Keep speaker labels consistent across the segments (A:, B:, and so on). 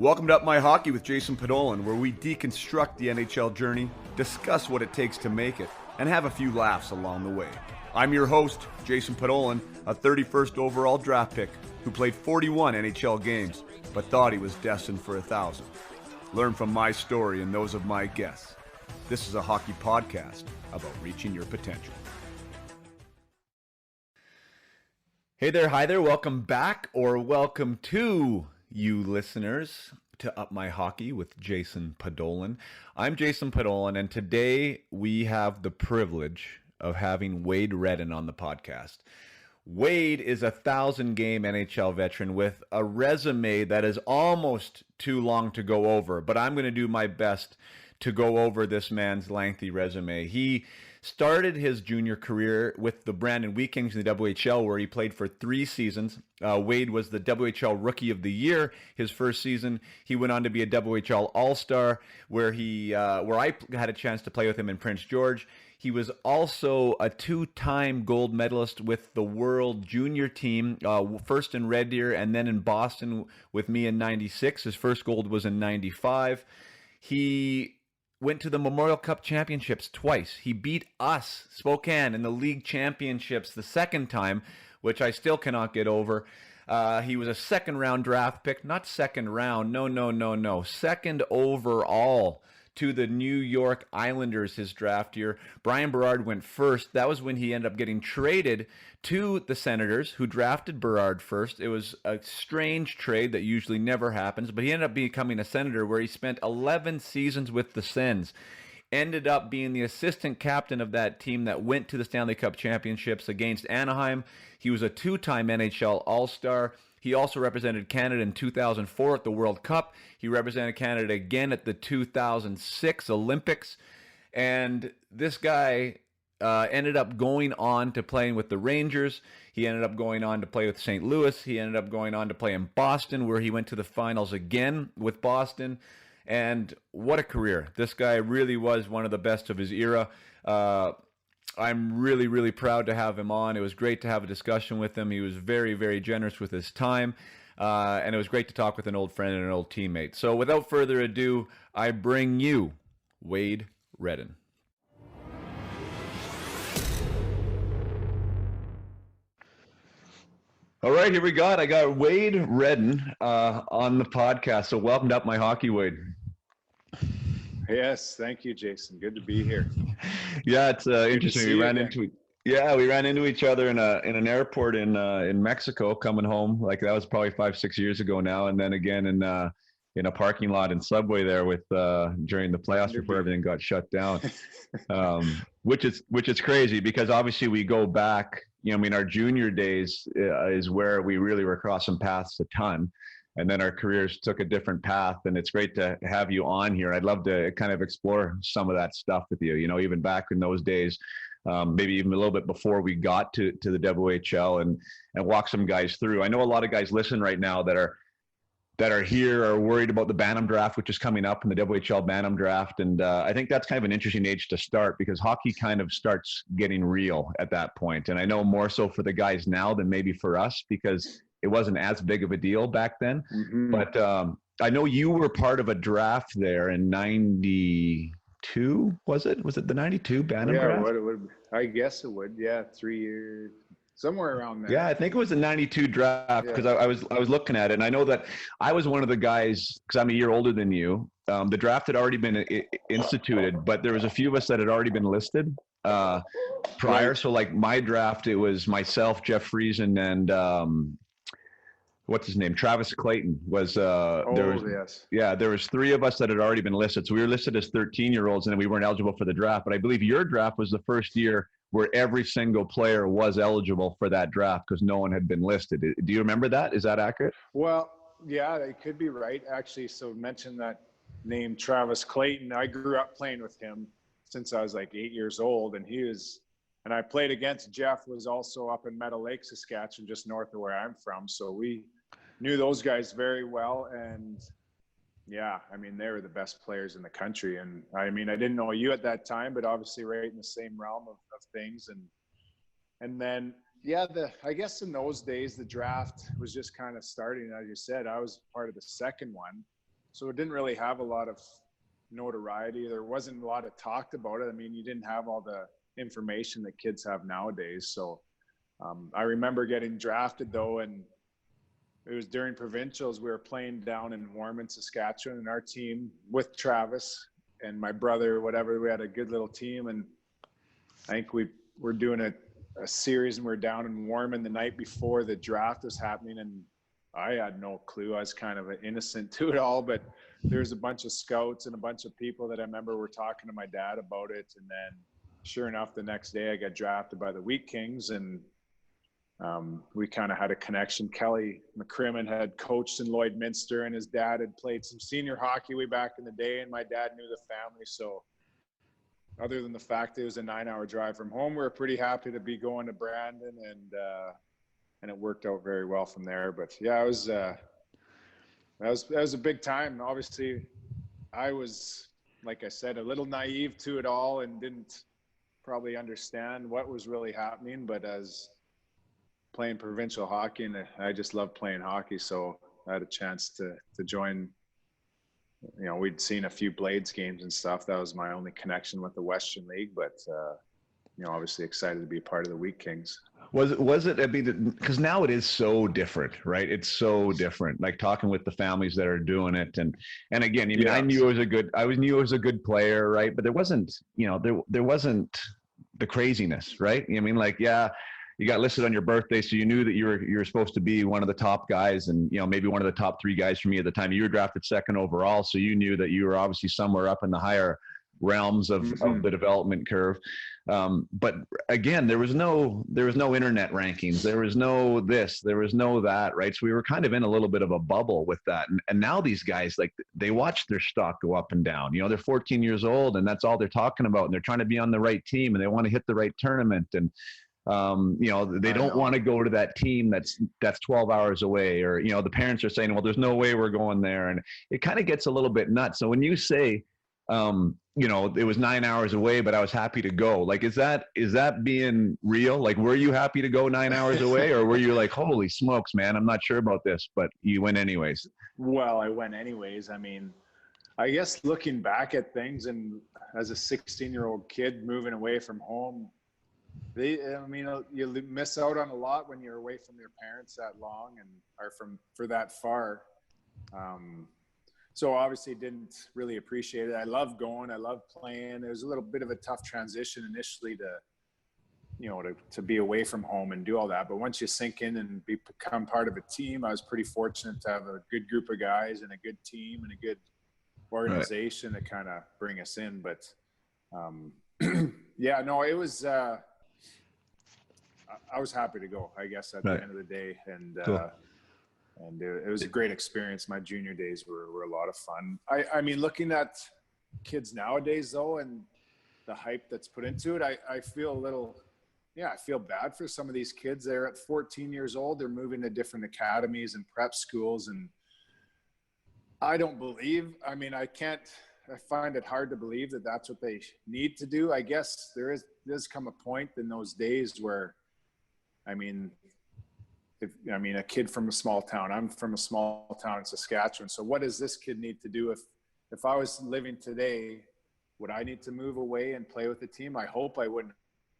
A: Welcome to Up My Hockey with Jason Podolin, where we deconstruct the NHL journey, discuss what it takes to make it, and have a few laughs along the way. I'm your host, Jason Podolin, a 31st overall draft pick who played 41 NHL games, but thought he was destined for 1,000. Learn from my story and those of my guests. This is a hockey podcast about reaching your potential. Hey there, hi there, welcome back, or welcome to you listeners to Up My Hockey with Jason Podolin. I'm Jason Podolin, and today we have the privilege of having Wade Redden on the podcast. Wade is a 1,000-game NHL veteran with a resume that is almost too long to go over, but I'm going to do my best to go over this man's lengthy resume. He started his junior career with the Brandon Wheat Kings in the WHL, where he played for 3 seasons. Wade was the WHL Rookie of the Year his first season. He went on to be a WHL All-Star, where I had a chance to play with him in Prince George. He was also a 2-time gold medalist with the World Junior team, first in Red Deer and then in Boston with me in 96. His first gold was in 95. He went to the Memorial Cup championships twice. He beat us, Spokane, in the league championships the second time, which I still cannot get over. He was a second-round draft pick, not second round, no, second overall to the New York Islanders his draft year. Brian Berard went first. That was when he ended up getting traded to the Senators, who drafted Berard first. It was a strange trade that usually never happens, but he ended up becoming a Senator, where he spent 11 seasons with the Sens. Ended up being the assistant captain of that team that went to the Stanley Cup championships against Anaheim. He was a 2-time NHL All-Star. He also represented Canada in 2004 at the World Cup. He represented Canada again at the 2006 Olympics. And this guy ended up going on to playing with the Rangers. He ended up going on to play with St. Louis. He ended up going on to play in Boston, where he went to the finals again with Boston. And what a career. This guy really was one of the best of his era. I'm really, really proud to have him on. It was great to have a discussion with him. He was very, very generous with his time. And it was great to talk with an old friend and an old teammate. So without further ado, I bring you Wade Redden. All right, here we go. I got Wade Redden on the podcast. So welcome to Up My Hockey, Wade.
B: Yes, thank you, Jason. Good to be here.
A: Yeah, it's interesting. We ran into each other in an airport in Mexico coming home. Like, that was probably 5-6 years ago now, and then again in a parking lot in Subway there with during the playoffs before everything got shut down. Which is crazy, because obviously we go back. Our junior days is where we really were crossing paths a ton. And then our careers took a different path, and it's great to have you on here. I'd love to kind of explore some of that stuff with you, even back in those days, maybe even a little bit before we got to the WHL, and walk some guys through. I know a lot of guys listen right now that are here are worried about the Bantam draft, which is coming up, in the WHL Bantam draft. And I think that's kind of an interesting age to start, because hockey kind of starts getting real at that point. And I know more so for the guys now than maybe for us, because it wasn't as big of a deal back then. Mm-hmm. But I know you were part of a draft there in 92, was it? Was it the 92 Bantam draft?
B: Yeah, I guess it would. Yeah, 3 years, somewhere around there.
A: Yeah, I think it was the 92 draft, because I was looking at it, and I know that I was one of the guys, because I'm a year older than you. The draft had already been instituted, but there was a few of us that had already been listed prior. Right. So like my draft, it was myself, Jeff Friesen, and what's his name? Travis Clayton was,
B: yes.
A: Yeah, there was 3 of us that had already been listed. So we were listed as 13-year-olds, and then we weren't eligible for the draft. But I believe your draft was the first year where every single player was eligible for that draft, because no one had been listed. Do you remember that? Is that accurate?
B: Well, yeah, it could be right, actually. So mention that name, Travis Clayton. I grew up playing with him since I was like 8 years old, and I played against Jeff, was also up in Meadow Lake, Saskatchewan, just north of where I'm from. So we knew those guys very well. And yeah, they were the best players in the country. And I didn't know you at that time, but obviously right in the same realm of things. And then, yeah, I guess in those days, the draft was just kind of starting. As you said, I was part of the second one. So it didn't really have a lot of notoriety. There wasn't a lot of talked about it. I mean, you didn't have all the information that kids have nowadays. So I remember getting drafted though, and it was during provincials. We were playing down in Warman, Saskatchewan, and our team with Travis and my brother, whatever, we had a good little team. And I think we were doing a series, and we were down in Warman the night before the draft was happening. And I had no clue. I was kind of innocent to it all, but there's a bunch of scouts and a bunch of people that I remember were talking to my dad about it. And then sure enough, the next day I got drafted by the Wheat Kings, and we kind of had a connection. Kelly McCrimmon had coached in Lloydminster, and his dad had played some senior hockey way back in the day, and my dad knew the family. So other than the fact it was a 9-hour drive from home, we were pretty happy to be going to Brandon, and it worked out very well from there. But yeah, that was a big time. Obviously, I was, like I said, a little naive to it all and didn't probably understand what was really happening. But as playing provincial hockey, and I just love playing hockey, so I had a chance to join. You know, we'd seen a few Blades games and stuff. That was my only connection with the Western League, but you know, obviously excited to be part of the Wheat Kings.
A: Was it, I mean, because now it is so different, right? It's so different. Like talking with the families that are doing it, and again, I mean, I knew I knew it was a good player, right? But there wasn't, you know, there wasn't the craziness, right? I mean, like, yeah, you got listed on your birthday, so you knew that you were supposed to be one of the top guys, and you know, maybe one of the top 3 guys for me at the time. You were drafted 2nd overall, so you knew that you were obviously somewhere up in the higher realms of the development curve. But again, there was no internet rankings. There was no this, there was no that, right? So we were kind of in a little bit of a bubble with that. And now these guys, like, they watch their stock go up and down. You know, they're 14 years old, and that's all they're talking about. And they're trying to be on the right team, and they want to hit the right tournament. And you know, they don't want to go to that team that's 12 hours away, or, you know, the parents are saying, well, there's no way we're going there. And it kind of gets a little bit nuts. So when you say, you know, it was 9 hours away, but I was happy to go. Like, is that being real? Like, were you happy to go 9 hours away, or were you like, holy smokes, man, I'm not sure about this, but you went anyways?
B: Well, I went anyways. I mean, I guess looking back at things, and as a 16-year-old kid moving away from home, you miss out on a lot when you're away from your parents that long, and are for that far. So obviously didn't really appreciate it. I love going, I love playing. It was a little bit of a tough transition initially to be away from home and do all that. But once you sink in and become part of a team, I was pretty fortunate to have a good group of guys and a good team and a good organization to kind of bring us in. But yeah, no, it was, I was happy to go, I guess, at the end of the day. And, cool. And it was a great experience. My junior days were a lot of fun. I mean, looking at kids nowadays, though, and the hype that's put into it, I feel a little, I feel bad for some of these kids. They're at 14 years old. They're moving to different academies and prep schools. And I don't believe, I mean, I find it hard to believe that that's what they need to do. I guess does come a point in those days where, I mean, a kid from a small town. I'm from a small town in Saskatchewan. So what does this kid need to do? If I was living today, would I need to move away and play with the team? I hope I wouldn't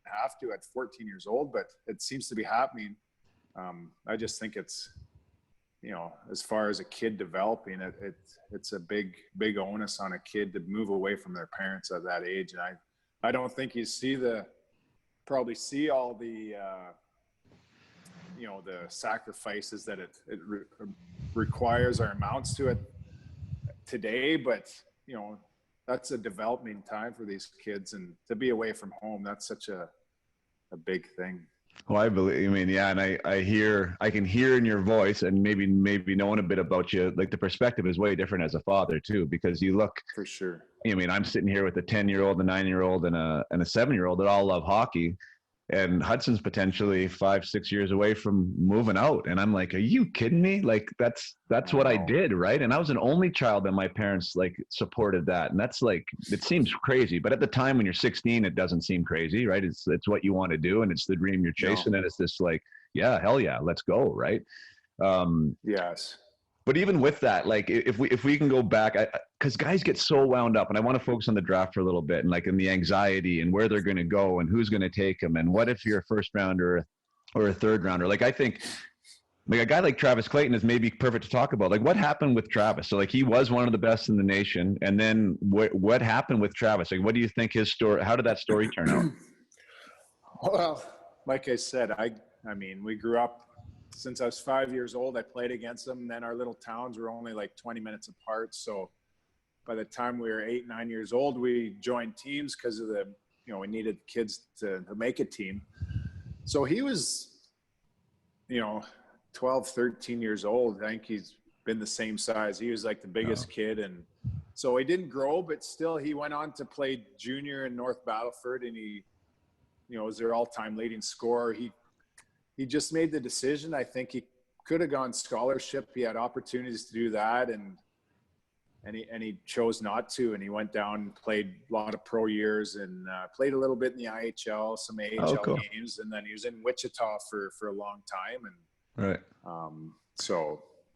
B: have to at 14 years old, but it seems to be happening. I just think it's, you know, as far as a kid developing, it's a big onus on a kid to move away from their parents at that age. And I don't think you probably see all the, you know, the sacrifices that it requires or amounts to it today, but you know, that's a developing time for these kids, and to be away from home, that's such a big thing.
A: Well, I believe, I mean, yeah. And I can hear in your voice, and maybe knowing a bit about you, like the perspective is way different as a father too, because you look,
B: for sure.
A: I mean, I'm sitting here with a 10-year-old, a 9-year-old, and a 7-year-old that all love hockey. And Hudson's potentially 5-6 years away from moving out. And I'm like, are you kidding me? Like, that's what I did, right? And I was an only child that my parents like supported that. And that's like, it seems crazy, but at the time when you're 16, it doesn't seem crazy, right? It's what you want to do, and it's the dream you're chasing. And it's this like, yeah, hell yeah, let's go, right?
B: Yes.
A: But even with that, like if we can go back, because guys get so wound up, and I want to focus on the draft for a little bit, and like in the anxiety and where they're going to go and who's going to take them, and what if you're a first rounder or a third rounder? Like I think, like a guy like Travis Clayton is maybe perfect to talk about. Like what happened with Travis? So like he was one of the best in the nation, and then what happened with Travis? Like what do you think his story? How did that story turn out?
B: Well, like I said, I mean, we grew up. Since I was 5 years old, I played against them. And then our little towns were only like 20 minutes apart. So by the time we were 8, 9 years old, we joined teams because of the, we needed kids to make a team. So he was, 12, 13 years old. I think he's been the same size. He was like the biggest kid. And so he didn't grow, but still he went on to play junior in North Battleford, and he, was their all-time leading scorer. He just made the decision. I think he could have gone scholarship. He had opportunities to do that, and he chose not to. And he went down and played a lot of pro years, and played a little bit in the IHL, some AHL games, and then he was in Wichita for a long time. And
A: right.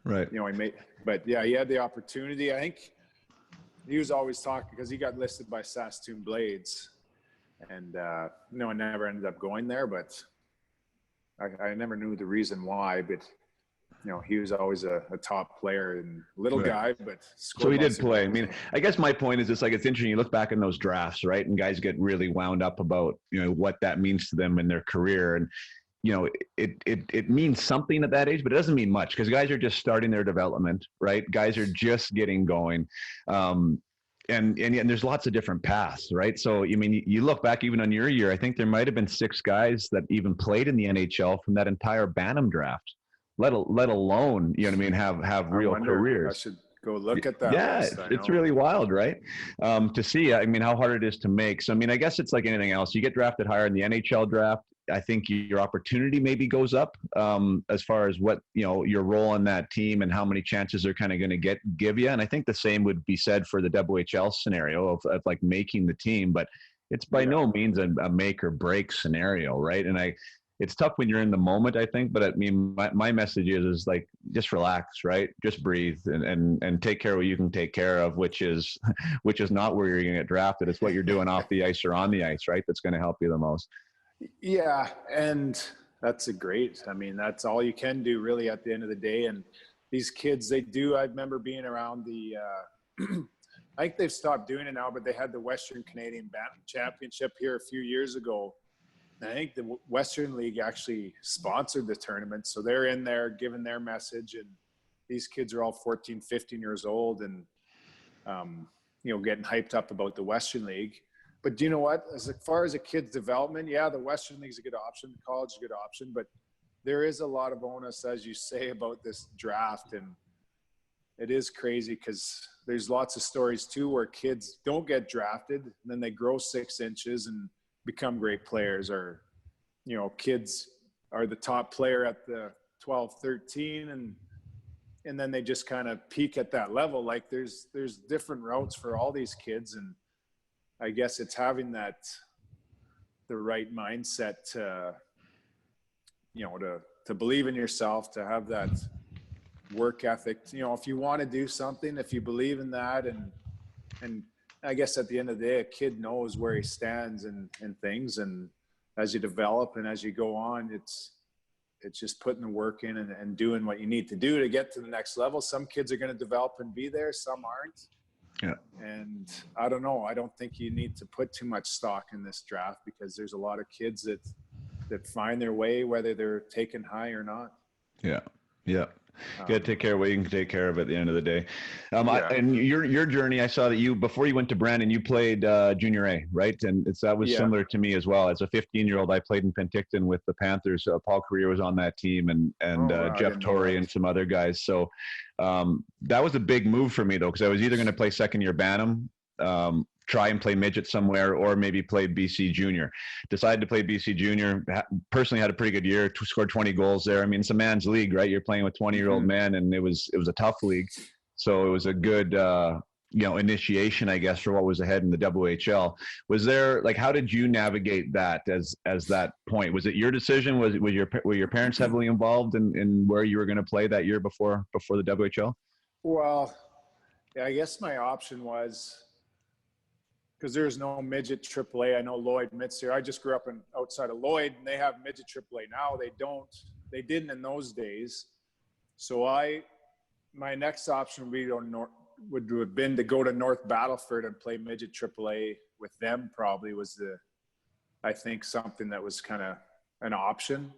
B: Right. He made, but yeah, he had the opportunity. I think he was always talking because he got listed by Saskatoon Blades, and I never ended up going there, but. I never knew the reason why, but he was always a top player and little guy, but
A: so he did play. I mean, I guess my point is it's interesting. You look back in those drafts, right? And guys get really wound up about, what that means to them in their career. And, it means something at that age, but it doesn't mean much because guys are just starting their development, right? Guys are just getting going. And there's lots of different paths, right? So, I mean, you look back even on your year, I think there might have been 6 guys that even played in the NHL from that entire Bantam draft, let alone, have real careers.
B: I should go look at that.
A: Yeah, it's really wild, right? To see, I mean, how hard it is to make. So, I mean, I guess it's like anything else. You get drafted higher in the NHL draft, I think your opportunity maybe goes up as far as what, your role on that team and how many chances they're kind of going to give you. And I think the same would be said for the WHL scenario of like making the team, but it's by no means a make or break scenario. Right. And it's tough when you're in the moment, I think, but I mean, my message is like, just relax, right? Just breathe and take care of what you can take care of, which is not where you're going to get drafted. It's what you're doing off the ice or on the ice, right? That's going to help you the most.
B: Yeah, and that's that's all you can do really at the end of the day. And these kids, I remember being around the, I think they've stopped doing it now, but they had the Western Canadian Bantam Championship here a few years ago. And I think the Western League actually sponsored the tournament. So they're in there giving their message, and these kids are all 14, 15 years old and, getting hyped up about the Western League. But do you know what? As far as a kid's development, yeah, the Western League's a good option. The college is a good option. But there is a lot of onus, as you say, about this draft. And it is crazy because there's lots of stories, too, where kids don't get drafted. And then they grow 6 inches and become great players. Or, kids are the top player at the 12, 13. And then they just kind of peak at that level. Like there's different routes for all these kids. And I guess it's having the right mindset to believe in yourself, to have that work ethic. If you want to do something, if you believe in that, and I guess at the end of the day, a kid knows where he stands and things. And as you develop and as you go on, it's just putting the work in and doing what you need to do to get to the next level. Some kids are going to develop and be there, some aren't.
A: Yeah.
B: And I don't know. I don't think you need to put too much stock in this draft because there's a lot of kids that find their way, whether they're taken high or not.
A: Yeah. Yeah. You got to take care of what you can take care of at the end of the day. And your journey, I saw that before you went to Brandon, you played junior A, right? And that was similar to me as well. As a 15-year-old, I played in Penticton with the Panthers. Paul Carrier was on that team, and Jeff Torrey and some other guys. So that was a big move for me, though, because I was either going to play second-year Bantam, try and play midget somewhere, or maybe play BC Junior. Decided to play BC Junior. Personally had a pretty good year, scored 20 goals there. I mean, it's a man's league, right? You're playing with 20-year-old men, and it was a tough league. So it was a good initiation, I guess, for what was ahead in the WHL. Was there, like, how did you navigate that as that point? Was it your decision? Were your parents heavily involved in where you were going to play that year before the WHL?
B: Well, yeah, I guess my option was, because there's no midget AAA. I know Lloyd Mitzer. I just grew up outside of Lloyd, and they have midget AAA now. They didn't in those days. So my next option would have been to go to North Battleford and play midget AAA with them. Probably was I think something that was kind of an option.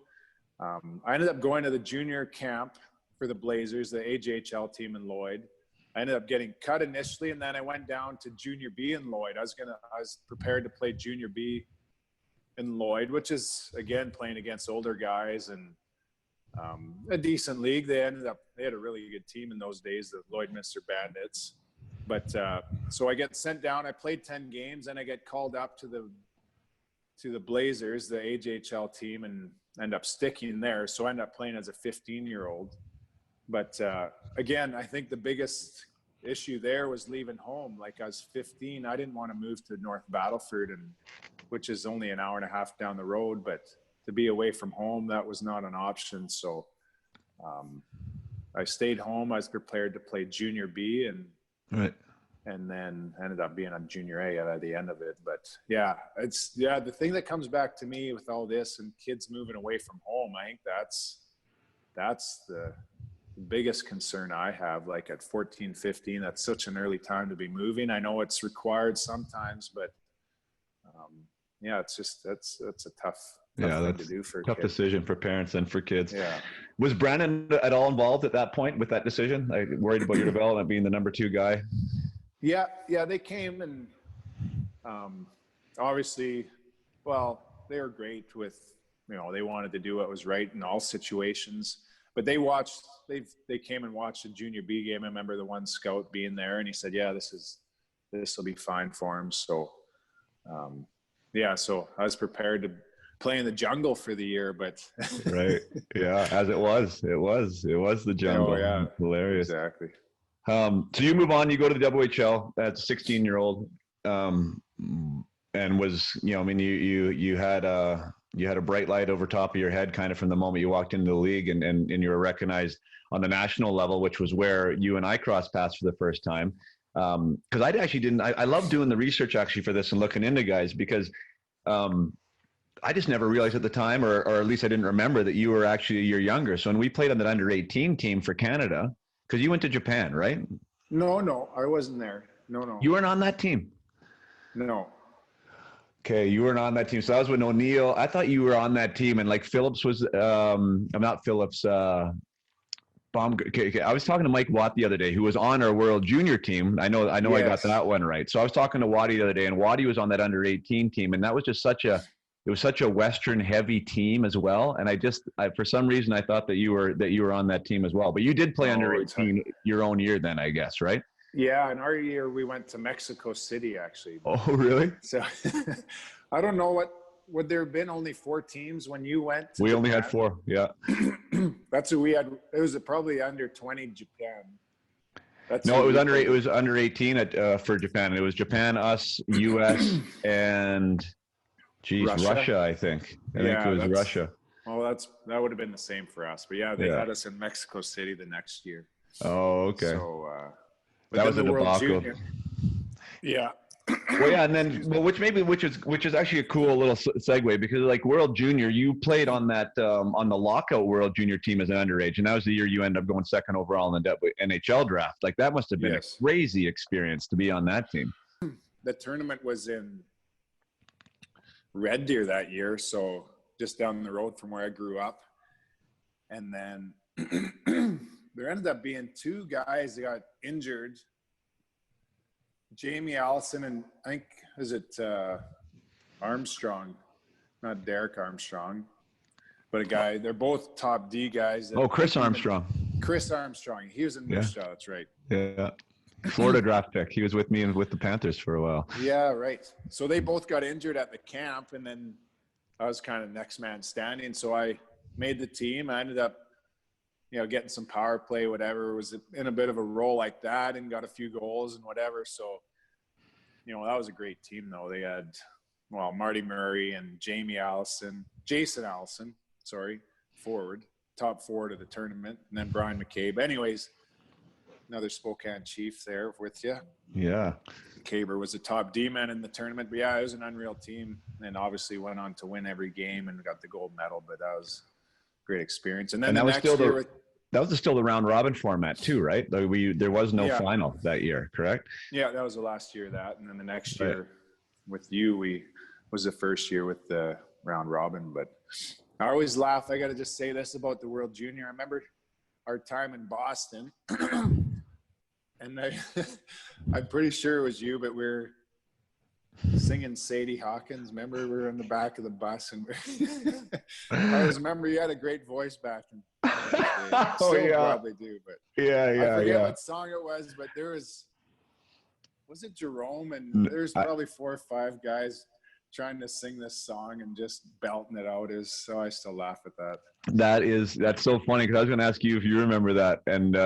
B: I ended up going to the junior camp for the Blazers, the AJHL team in Lloyd. I ended up getting cut initially, and then I went down to junior B in Lloyd. I was prepared to play junior B in Lloyd, which is, again, playing against older guys and a decent league. They had a really good team in those days, the Lloydminster Bandits. But so I get sent down. I played 10 games, and I get called up to the Blazers, the AJHL team, and end up sticking there. So I end up playing as a 15-year-old. But again, I think the biggest issue there was leaving home. Like, I was 15. I didn't want to move to North Battleford, which is only an hour and a half down the road. But to be away from home, that was not an option. So I stayed home. I was prepared to play junior B, and then ended up being on junior A at the end of it. But the thing that comes back to me with all this and kids moving away from home, I think that's the biggest concern I have. Like at 14, 15, that's such an early time to be moving. I know it's required sometimes, but it's just that's a tough thing to do for
A: tough decision for parents and for kids.
B: Yeah.
A: Was Brandon at all involved at that point with that decision? Like, worried about your development, being the number 2 guy?
B: Yeah, they came, and obviously, well, they were great with, they wanted to do what was right in all situations. But they came and watched a junior B game. I remember the one scout being there, and he said, "Yeah, this will be fine for him." So, so I was prepared to play in the jungle for the year, but
A: right, yeah, as it was the jungle.
B: Oh yeah,
A: hilarious,
B: exactly.
A: So you move on, you go to the WHL as a 16-year-old, and was, you had a bright light over top of your head kind of from the moment you walked into the league, and you were recognized on the national level, which was where you and I crossed paths for the first time. Because I love doing the research actually for this and looking into guys, because I just never realized at the time, or at least I didn't remember, that you were actually a year younger. So when we played on that under-18 team for Canada, because you went to Japan, right?
B: No, I wasn't there. No.
A: You weren't on that team?
B: No.
A: Okay, you weren't on that team. So that was when O'Neill. I thought you were on that team, and like Phillips was. Not Phillips. Okay. I was talking to Mike Watt the other day, who was on our World Junior team. I know. Yes. I got that one right. So I was talking to Waddy the other day, and Waddy was on that under-18 team, and that was just such a Western heavy team as well. And I for some reason I thought that you were on that team as well. But you did play under-18 your own year then, I guess, right?
B: Yeah, in our year we went to Mexico City actually.
A: Oh, really?
B: So I don't know would there have been only 4 teams when you went to
A: We
B: Japan?
A: only had 4, yeah.
B: That's what we had. It was probably under 20 Japan.
A: It was under 18 for Japan. It was Japan, us, US, and Russia, I think. I think it was Russia.
B: Well, that would have been the same for us. But they had us in Mexico City the next year.
A: Oh, okay.
B: So
A: that was a debacle.
B: Yeah.
A: Well, yeah, and then which is actually a cool little segue, because like World Junior, you played on that on the lockout World Junior team as an underage, and that was the year you ended up going 2nd overall in the NHL draft. Like, that must have been a crazy experience to be on that team.
B: The tournament was in Red Deer that year, so just down the road from where I grew up. And then there ended up being 2 guys that got injured. Jamie Allison and I think, is it Armstrong? Not Derek Armstrong, but a guy. They're both top D guys.
A: Chris Armstrong.
B: Chris Armstrong. He was in Moose Jaw, that's right.
A: Yeah. Florida draft pick. He was with me and with the Panthers for a while.
B: Yeah, right. So they both got injured at the camp, and then I was kind of next man standing. So I made the team. I ended up getting some power play, whatever, was in a bit of a role like that and got a few goals and whatever. So, that was a great team though. They had, Marty Murray and Jason Allison, forward, top forward of the tournament, and then Brian McCabe. Anyways, another Spokane Chief there with you.
A: Yeah.
B: Caber was a top D-man in the tournament. But yeah, it was an unreal team, and obviously went on to win every game and got the gold medal. But that was a great experience. And then
A: that was still the round robin format too, right? There was no final that year, correct?
B: Yeah, that was the last year of that. And then the next year with you, was the first year with the round robin. But I always laugh. I got to just say this about the World Junior. I remember our time in Boston. And I'm pretty sure it was you, but we're singing Sadie Hawkins. Remember, we were in the back of the bus, and I always remember you had a great voice back in probably do, but I forget what song it was, but there was it Jerome, and there's probably 4 or 5 guys trying to sing this song and just belting it out. So I still laugh at that.
A: That's so funny, because I was going to ask you if you remember that. And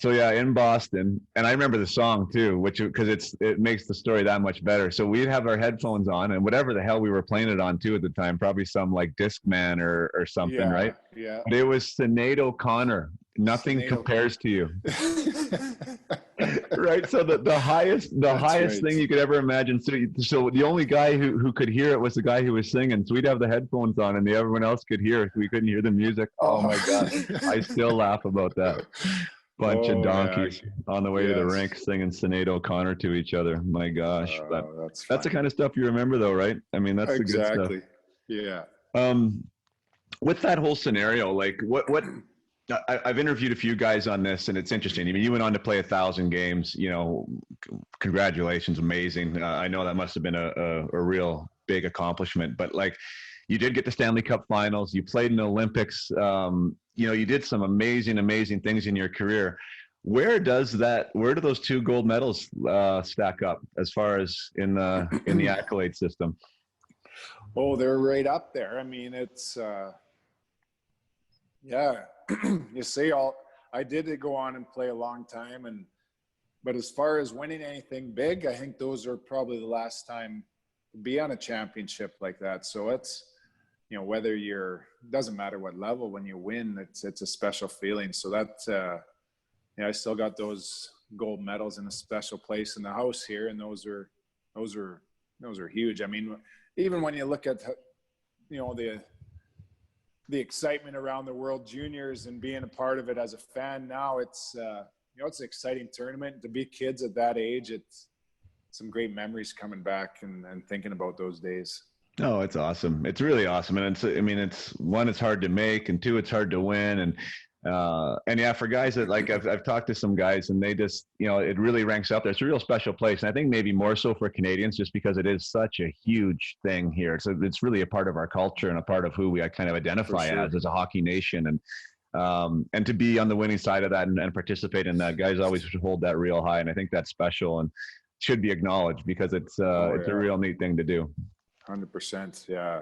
A: so in Boston, and I remember the song too, because it makes the story that much better. So we'd have our headphones on, and whatever the hell we were playing it on too at the time, probably some like Discman or something, right?
B: Yeah.
A: But it was Sinead O'Connor. Nothing compares to you. Right. So the highest thing you could ever imagine. So the only guy who could hear it was the guy who was singing. So we'd have the headphones on, and everyone else could hear it. We couldn't hear the music. Oh my God. I still laugh about that. Bunch of donkeys on the way to the rink singing Sinead O'Connor to each other. My gosh. That's the kind of stuff you remember though, right? I mean, that's the good stuff.
B: Yeah.
A: With that whole scenario, like what I've interviewed a few guys on this, and it's interesting. I mean, you went on to play 1,000 games, congratulations. Amazing. I know that must've been a real big accomplishment, but like, you did get the Stanley Cup finals. You played in the Olympics. You did some amazing things in your career. Where do those 2 gold medals stack up as far as in the accolade system?
B: Oh, they're right up there. I mean, it's you see, I did go on and play a long time, but as far as winning anything big, I think those are probably the last time to be on a championship like that. So it's, whether doesn't matter what level, when you win, it's a special feeling. So that, I still got those gold medals in a special place in the house here. And those are huge. I mean, even when you look at, the excitement around the World Juniors and being a part of it as a fan now, it's, it's an exciting tournament. To be kids at that age, it's some great memories coming back and thinking about those days.
A: Oh, it's awesome. It's really awesome. And it's one, it's hard to make, and 2, it's hard to win. And yeah, for guys that like, I've talked to some guys, and they just, it really ranks up there. It's a real special place. And I think maybe more so for Canadians, just because it is such a huge thing here. So it's really a part of our culture and a part of who we kind of identify as a hockey nation. And to be on the winning side of that and participate in that, guys always hold that real high. And I think that's special and should be acknowledged, because it's a real neat thing to do.
B: 100%. Yeah.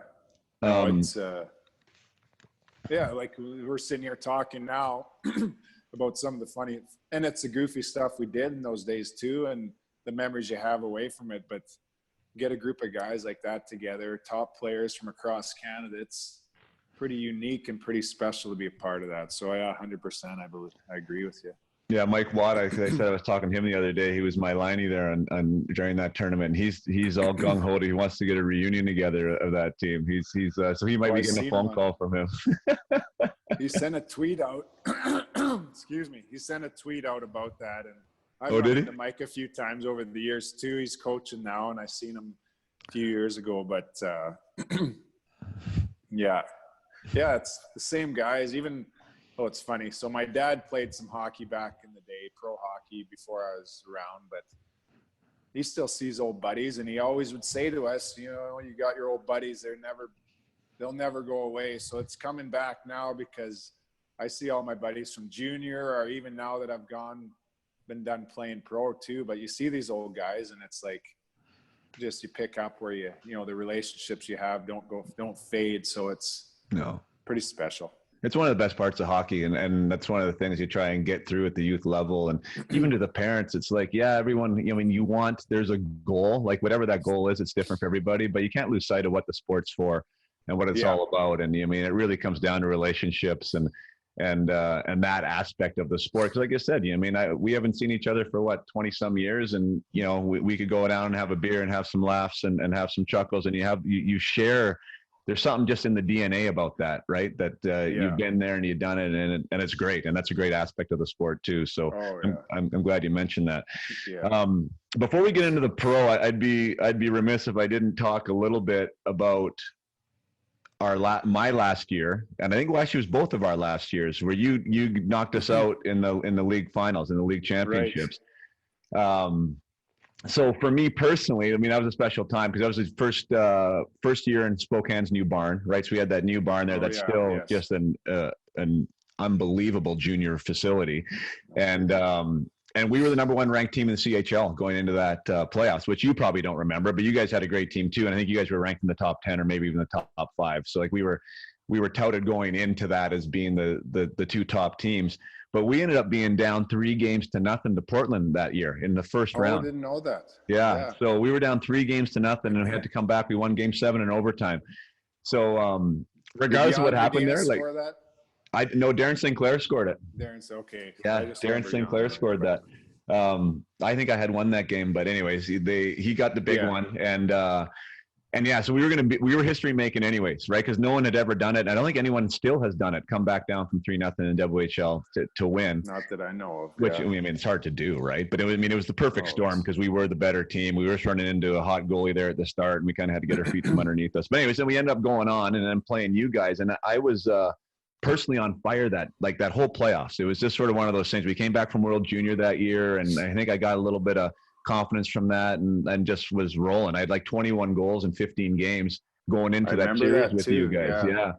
B: It's like we're sitting here talking now about some of the funny, and it's the goofy stuff we did in those days too, and the memories you have away from it. But get a group of guys like that together, top players from across Canada, it's pretty unique and pretty special to be a part of that. So 100%, I agree with you.
A: Yeah, Mike Watt. I said I was talking to him the other day. He was my liney there during that tournament. He's all gung ho. He wants to get a reunion together of that team. So he might be getting a phone call from him.
B: He sent a tweet out. Excuse me. He sent a tweet out about that, and I've
A: run
B: into Mike a few times over the years too. He's coaching now, and I seen him a few years ago. But yeah, it's the same guys. Even. Oh, it's funny. So my dad played some hockey back in the day, pro hockey, before I was around, but he still sees old buddies, and he always would say to us, you got your old buddies, they'll never go away. So it's coming back now, because I see all my buddies from junior, or even now that I've been done playing pro too, but you see these old guys, and it's like, just you pick up where the relationships you have don't fade. So it's pretty special.
A: It's one of the best parts of hockey, and that's one of the things you try and get through at the youth level, and even to the parents. It's like, yeah, everyone. I mean, there's a goal, like whatever that goal is. It's different for everybody, but you can't lose sight of what the sport's for and what it's
B: Yeah.
A: all about. And I mean, it really comes down to relationships and that aspect of the sport. Because like I said, I mean, we haven't seen each other for what 20 some years, and we could go down and have a beer and have some laughs and have some chuckles, and you share. There's something just in the DNA about that, right? That you've been there and you've done it, and it's great, and that's a great aspect of the sport too. So I'm glad you mentioned that.
B: Yeah.
A: Before we get into the pro, I'd be remiss if I didn't talk a little bit about my last year, and I think actually it was both of our last years, where you knocked us out in the league finals, in the league championships. Right. So for me personally, I mean, that was a special time because that was his first year in Spokane's new barn, right? So we had that new barn there that's still just an unbelievable junior facility, and we were the number one ranked team in the CHL going into that playoffs, which you probably don't remember, but you guys had a great team too, and I think you guys were ranked in the top 10 or maybe even the top 5. So like we were touted going into that as being the two top teams. But we ended up being down 3-0 to Portland that year in the first round.
B: I didn't know that.
A: Yeah. So we were down 3-0 and we had to come back. We won Game 7 in overtime. So regardless of what happened there, like Darren Sinclair scored it.
B: Okay.
A: Yeah, Darren Sinclair scored that. I think I had won that game, but anyways, he got the big one, and yeah, so we were history making anyways, right? Because no one had ever done it. I don't think anyone still has done it. Come back down from 3-0 in WHL to win.
B: Not that I know of.
A: Which I mean, it's hard to do, right? But it was the perfect storm because we were the better team. We were running into a hot goalie there at the start, and we kind of had to get our feet from underneath us. But anyways, then we ended up going on and then playing you guys, and I was personally on fire that whole playoffs. It was just sort of one of those things. We came back from World Junior that year, and I think I got a little bit of confidence from that and just was rolling. I had like 21 goals in 15 games going into that series with you guys. Yeah.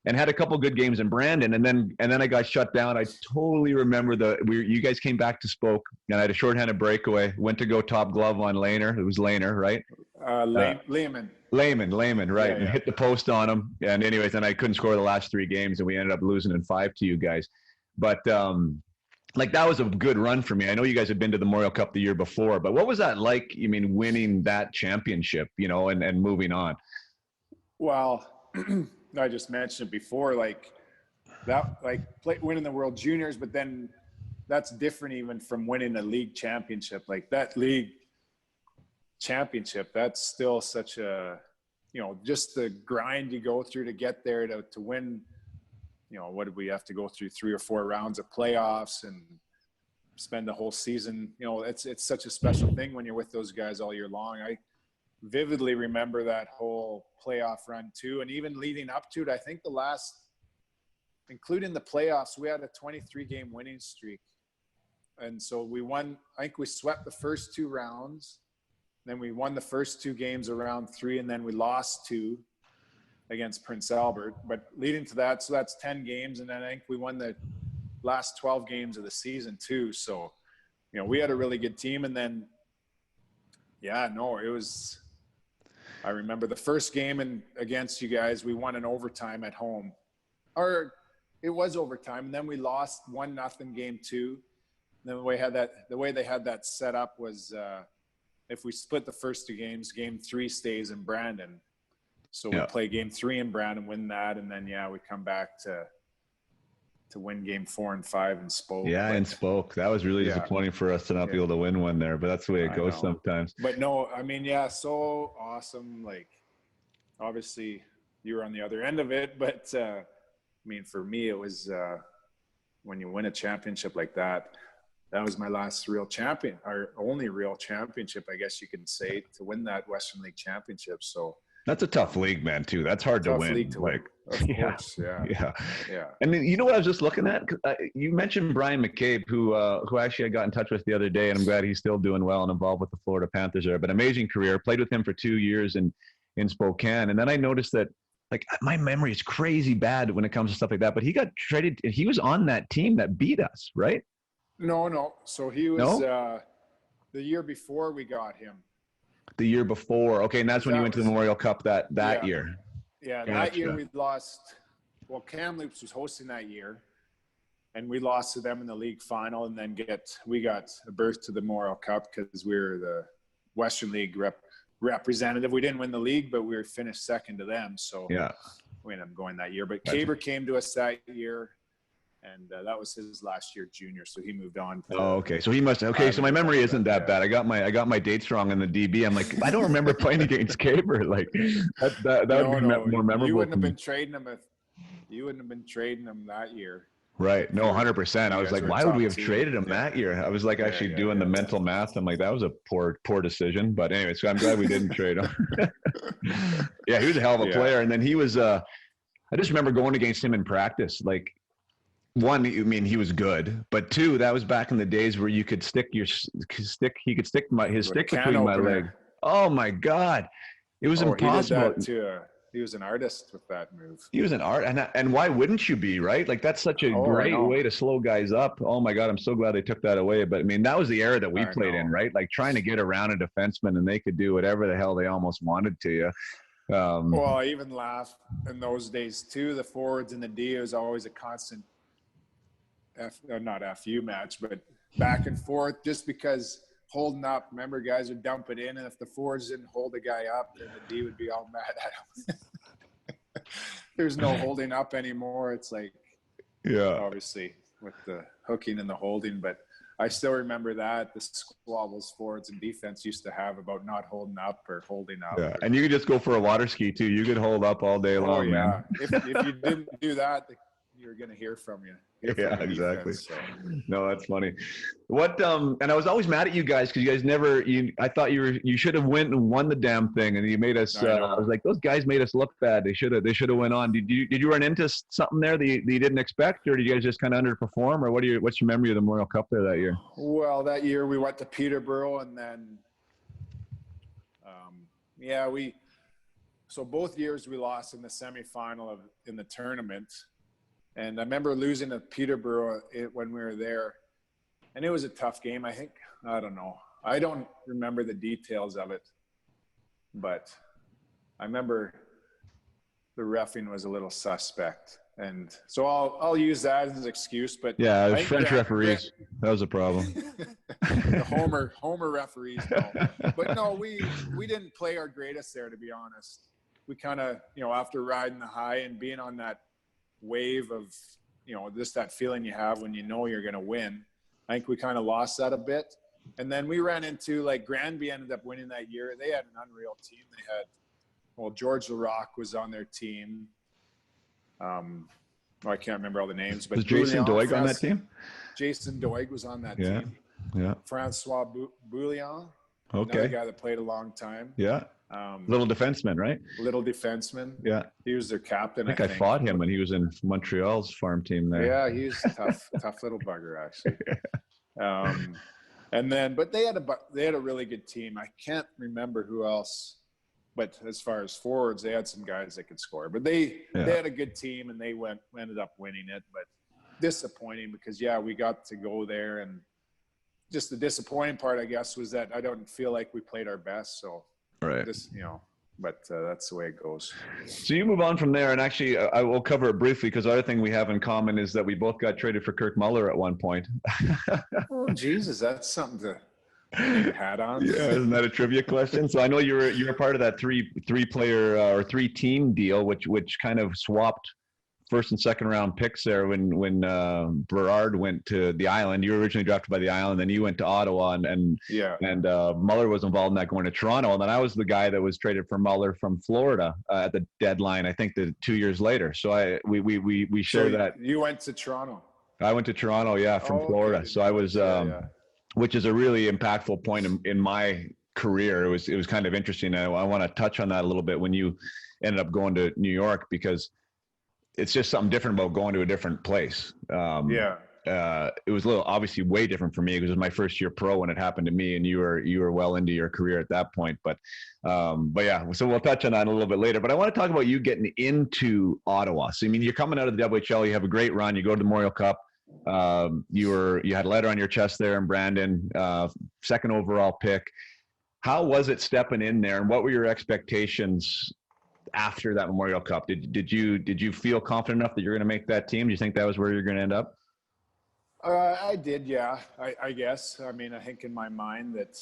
A: And had a couple good games in Brandon, and then I got shut down. I totally remember you guys came back to Spoke, and I had a shorthanded breakaway, went to go top glove on Lehner. It was Lehner, right? Lehman, right? And hit the post on him. And anyways, then I couldn't score the last 3 games, and we ended up losing in 5 to you guys. But like that was a good run for me. I know you guys had been to the Memorial Cup the year before, but what was that like? I mean, winning that championship, and moving on.
B: Well, I just mentioned it before, like that, winning the World Juniors, but then that's different even from winning a league championship. Like that league championship, that's still such a, just the grind you go through to get there to win. What did we have to go through 3 or 4 rounds of playoffs and spend the whole season? It's such a special thing when you're with those guys all year long. I vividly remember that whole playoff run too. And even leading up to it, I think including the playoffs, we had a 23-game winning streak. And so we won, I think we swept the first 2 rounds. Then we won the first 2 games of round 3, and then we lost 2 against Prince Albert. But leading to that, so that's 10 games, and then I think we won the last 12 games of the season too. So, we had a really good team. And then, it was – I remember the first game against you guys, we won in overtime at home. Or it was overtime, and then we lost 1-0 game 2. And then the way they had that set up was if we split the first 2 games, game 3 stays in Brandon. So we play game 3 in Brandon, win that, and then we come back to win game 4 and 5 in Spoke.
A: Yeah, in Spoke. That was really disappointing for us to not be able to win one there, but that's the way it goes sometimes.
B: But no, I mean, so awesome. Like, obviously, you were on the other end of it, but I mean, for me, it was when you win a championship like that. That was my last real or only real championship, I guess you can say, to win that Western League championship. So. That's
A: a tough league, man, too. That's hard to win.
B: League to win. Of course, yeah.
A: And then, what I was just looking at? You mentioned Brian McCabe, who actually I got in touch with the other day, and I'm glad he's still doing well and involved with the Florida Panthers there. But amazing career. Played with him for 2 years in Spokane. And then I noticed that, like, my memory is crazy bad when it comes to stuff like that. But he got traded. He was on that team that beat us, right?
B: No. So he was the year before we got him.
A: The year before. Okay, and that's when you went to the Memorial Cup that year.
B: Yeah, gotcha. That year we lost well, Kamloops was hosting that year, and we lost to them in the league final, and then we got a berth to the Memorial Cup because we were the Western League representative. We didn't win the league, but we were finished second to them. So
A: yeah,
B: we ended up going that year. But Kaber came to us that year, and that was his last year junior, so he moved on.
A: Okay. So he must. Okay. So my memory isn't that bad. I got my dates wrong in the DB. I'm like, I don't remember playing against Kaber. Like that would be more memorable.
B: You wouldn't have been trading him if you wouldn't have been trading him that year.
A: Right. No, 100%. I was like, why would we have traded him that year? I was like actually doing the mental math. I'm like, that was a poor decision. But anyway, so I'm glad we didn't trade him. Yeah, he was a hell of a player. And then he was, I just remember going against him in practice. Like, one, I mean, he was good. But two, that was back in the days where you could stick his stick between my leg. Oh, my God. It was impossible.
B: He did that too. He was an artist with that move.
A: He was an art, and why wouldn't you be, right? Like that's such a great way to slow guys up. Oh my God, I'm so glad they took that away. But I mean, that was the era that we played in, right? Like trying to get around a defenseman, and they could do whatever the hell they almost wanted to you.
B: Well, I even laugh in those days too. The forwards and the D was always a constant, not FU match, but back and forth, just because. Holding up, remember guys would dump it in, and if the forwards didn't hold the guy up, then the D would be all mad at him. There's no holding up anymore. It's like, obviously with the hooking and the holding, but I still remember that the squabbles forwards and defense used to have about not holding up or holding up.
A: Yeah, and you could just go for a water ski too. You could hold up all day long, man.
B: If you didn't do that, you're going to hear from you.
A: Yeah, exactly. Defense, so. No, that's funny. What and I was always mad at you guys because you guys never. I thought you should have went and won the damn thing, and you made us. I was like, those guys made us look bad. They should have went on. Did you run into something there that you didn't expect, or did you guys just kind of underperform, or what's your memory of the Memorial Cup there that year?
B: Well, that year we went to Peterborough, and then so both years we lost in the semifinal in the tournament. And I remember losing to Peterborough when we were there. And it was a tough game, I think. I don't know. I don't remember the details of it. But I remember the reffing was a little suspect. And so I'll use that as an excuse. But
A: yeah, it was French referees. That was a problem.
B: The Homer referees. No. But no, we didn't play our greatest there, to be honest. We kind of, after riding the high and being on that wave of just that feeling you have when you're going to win, I think we kind of lost that a bit. And then we ran into, like, Granby ended up winning that year. They had an unreal team. They had George LaRock was on their team. I can't remember all the names, but
A: was Jason Doig on that team?
B: Jason Doig was on that team. Francois Bouillon, another guy that played a long time. Little defenseman, right?
A: Little defenseman.
B: Yeah. He was their captain.
A: I think I fought him when he was in Montreal's farm team there.
B: Yeah, he's tough little bugger, actually. And then, but they had a really good team. I can't remember who else, but as far as forwards, they had some guys that could score. But they had a good team, and they ended up winning it. But disappointing because we got to go there, and just the disappointing part, I guess, was that I don't feel like we played our best. So.
A: Right.
B: But that's the way it goes.
A: So you move on from there, and actually I will cover it briefly because the other thing we have in common is that we both got traded for Kirk Muller at one point.
B: Oh, Jesus, that's something to hang your hat on.
A: Yeah, isn't that a trivia question? So I know you were part of that three-player or three-team deal, which kind of swapped first and second round picks there when Berard went to the Island. You were originally drafted by the Island, then you went to Ottawa, and Muller was involved in that going to Toronto. And then I was the guy that was traded for Muller from Florida at the deadline, I think 2 years later. So we share that.
B: You went to Toronto.
A: I went to Toronto, from Florida. So I was, which is a really impactful point in my career. It was kind of interesting. I want to touch on that a little bit when you ended up going to New York, because it's just something different about going to a different place. It was obviously way different for me because it was my first year pro when it happened to me, and you were well into your career at that point. But so we'll touch on that a little bit later. But I want to talk about you getting into Ottawa. So, I mean, you're coming out of the WHL, you have a great run, you go to the Memorial Cup. You had a letter on your chest there in Brandon, second overall pick. How was it stepping in there, and what were your expectations after that Memorial Cup? Did you feel confident enough that you're going to make that team? Do you think that was where you're going to end up?
B: I did, yeah. I guess. I mean, I think in my mind that,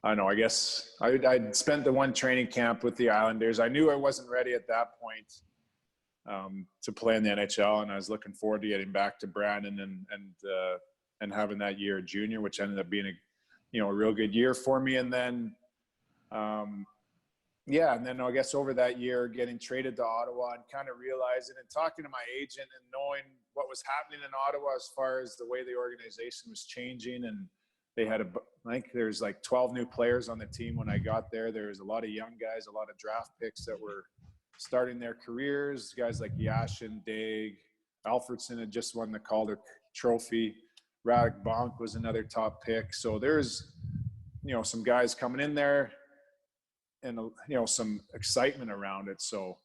B: I don't know. I guess I'd spent the one training camp with the Islanders. I knew I wasn't ready at that point to play in the NHL, and I was looking forward to getting back to Brandon and having that year at junior, which ended up being a real good year for me. And then, and then I guess over that year, getting traded to Ottawa and kind of realizing and talking to my agent and knowing what was happening in Ottawa as far as the way the organization was changing. And they had I think there's like 12 new players on the team when I got there. There was a lot of young guys, a lot of draft picks that were starting their careers. Guys like Yashin, Daig, Alfredson had just won the Calder Trophy. Radek Bonk was another top pick. So there's, some guys coming in there and, some excitement around it. So,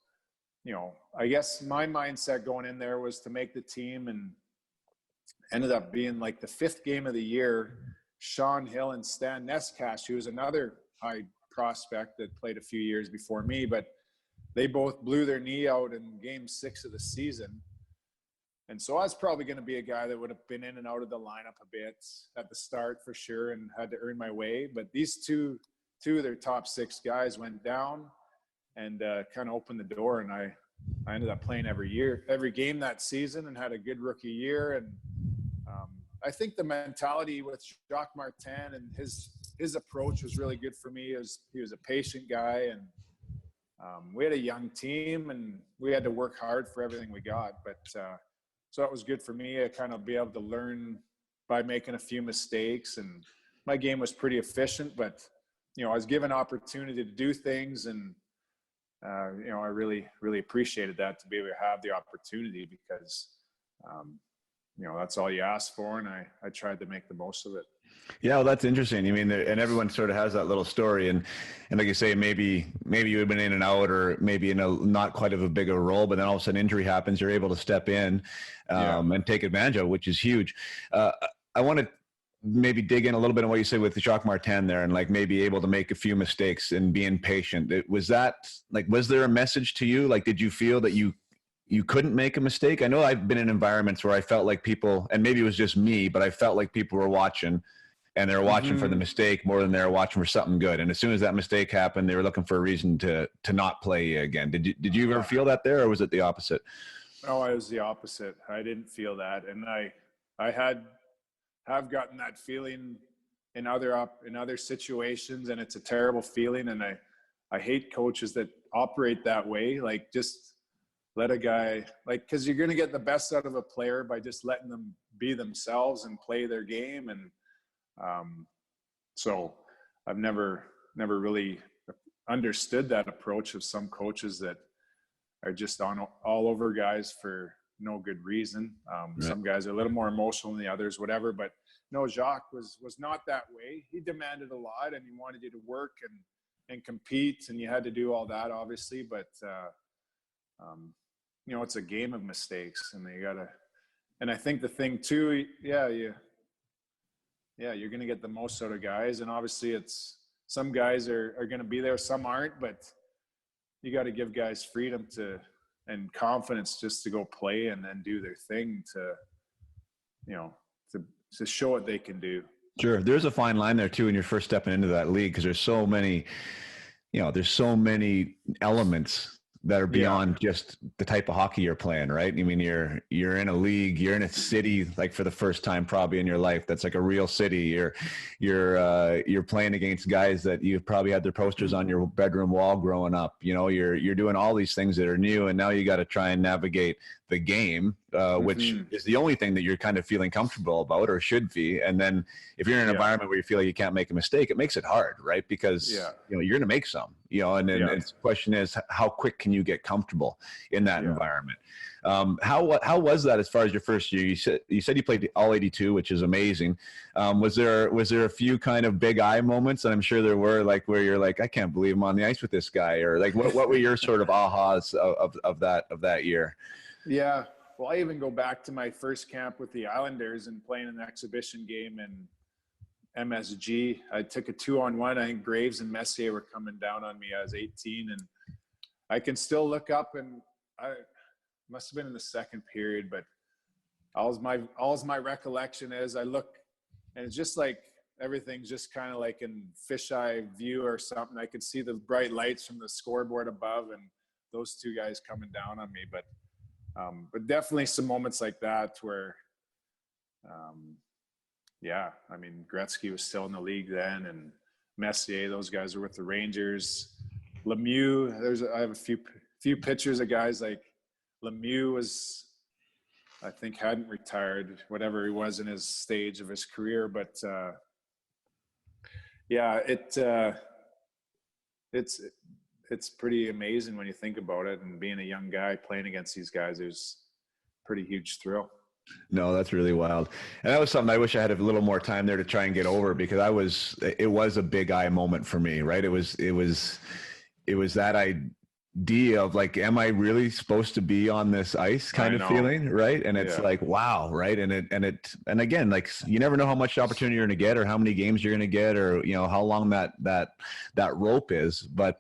B: I guess my mindset going in there was to make the team, and ended up being like the 5th game of the year. Sean Hill and Stan Neskash, who was another high prospect that played a few years before me, but they both blew their knee out in game 6 of the season. And so I was probably going to be a guy that would have been in and out of the lineup a bit at the start for sure and had to earn my way. But these two of their top 6 guys went down and kind of opened the door. And I ended up playing every game that season, and had a good rookie year. And I think the mentality with Jacques Martin and his approach was really good for me. He was a patient guy, and we had a young team, and we had to work hard for everything we got. But so it was good for me to kind of be able to learn by making a few mistakes. And my game was pretty efficient, but I was given opportunity to do things, and I really, really appreciated that, to be able to have the opportunity, because that's all you ask for, and I tried to make the most of it.
A: Yeah, well, that's interesting. I mean, and everyone sort of has that little story, and like you say, maybe you had been in and out, or maybe in a not quite of a bigger role, but then all of a sudden injury happens, you're able to step in and take advantage of it, which is huge. I want to maybe dig in a little bit on what you said with Jacques Martin there, and like maybe able to make a few mistakes and being patient. Was there a message to you? Like, did you feel that you couldn't make a mistake? I know I've been in environments where I felt like people, and maybe it was just me, but I felt like people were watching, and they were watching for the mistake more than they were watching for something good. And as soon as that mistake happened, they were looking for a reason to not play you again. Did you ever feel that there, or was it the opposite?
B: No, I was the opposite. I didn't feel that. And I have gotten that feeling in other situations, and it's a terrible feeling. And I hate coaches that operate that way. Like, just let a guy, because you're going to get the best out of a player by just letting them be themselves and play their game. And so I've never really understood that approach of some coaches that are just all over guys for no good reason. Some guys are a little more emotional than the others, whatever. But no, Jacques was not that way. He demanded a lot, and he wanted you to work and compete, and you had to do all that, obviously. But it's a game of mistakes, and you gotta. And I think the thing too, you're going to get the most out of guys, and obviously it's some guys are going to be there, some aren't, but you got to give guys freedom and confidence just to go play and then do their thing to show what they can do.
A: Sure. There's a fine line there too when you're first stepping into that league, because there's so many elements that are beyond just the type of hockey you're playing, right? I mean, you're in a league, you're in a city, like for the first time probably in your life, that's like a real city. You're playing against guys that you've probably had their posters on your bedroom wall growing up. You're doing all these things that are new, and now you got to try and navigate the game, which is the only thing that you're kind of feeling comfortable about, or should be. And then if you're in an environment where you feel like you can't make a mistake, it makes it hard, right? Because you're going to make some, and then the question is, how quick can you get comfortable in that environment? How was that as far as your first year? You said you played all 82, which is amazing. Was there a few kind of big eye moments? And I'm sure there were, like, where you're like, I can't believe I'm on the ice with this guy, or like what were your sort of ahas of that year?
B: Yeah. Well, I even go back to my first camp with the Islanders and playing an exhibition game MSG. I took a 2-on-1. I think Graves and Messier were coming down on me. I was 18, and I can still look up, and I must have been in the second period, but all my recollection is I look, and it's just like everything's just kind of like in fisheye view or something. I could see the bright lights from the scoreboard above, and those two guys coming down on me. But definitely some moments like that where, yeah, I mean, Gretzky was still in the league then, and Messier, those guys were with the Rangers. Lemieux, I have a few pictures of guys like Lemieux was, I think, hadn't retired, whatever he was in his stage of his career. But yeah, it's pretty amazing when you think about it. And being a young guy playing against these guys, there's pretty huge thrill.
A: No, that's really wild. And that was something I wish I had a little more time there to try and get over, because it was a big eye moment for me, right? It was that idea of like, am I really supposed to be on this ice kind of feeling, right? And it's like, wow, right? And again, like, you never know how much opportunity you're going to get, or how many games you're going to get, or, you know, how long that rope is. But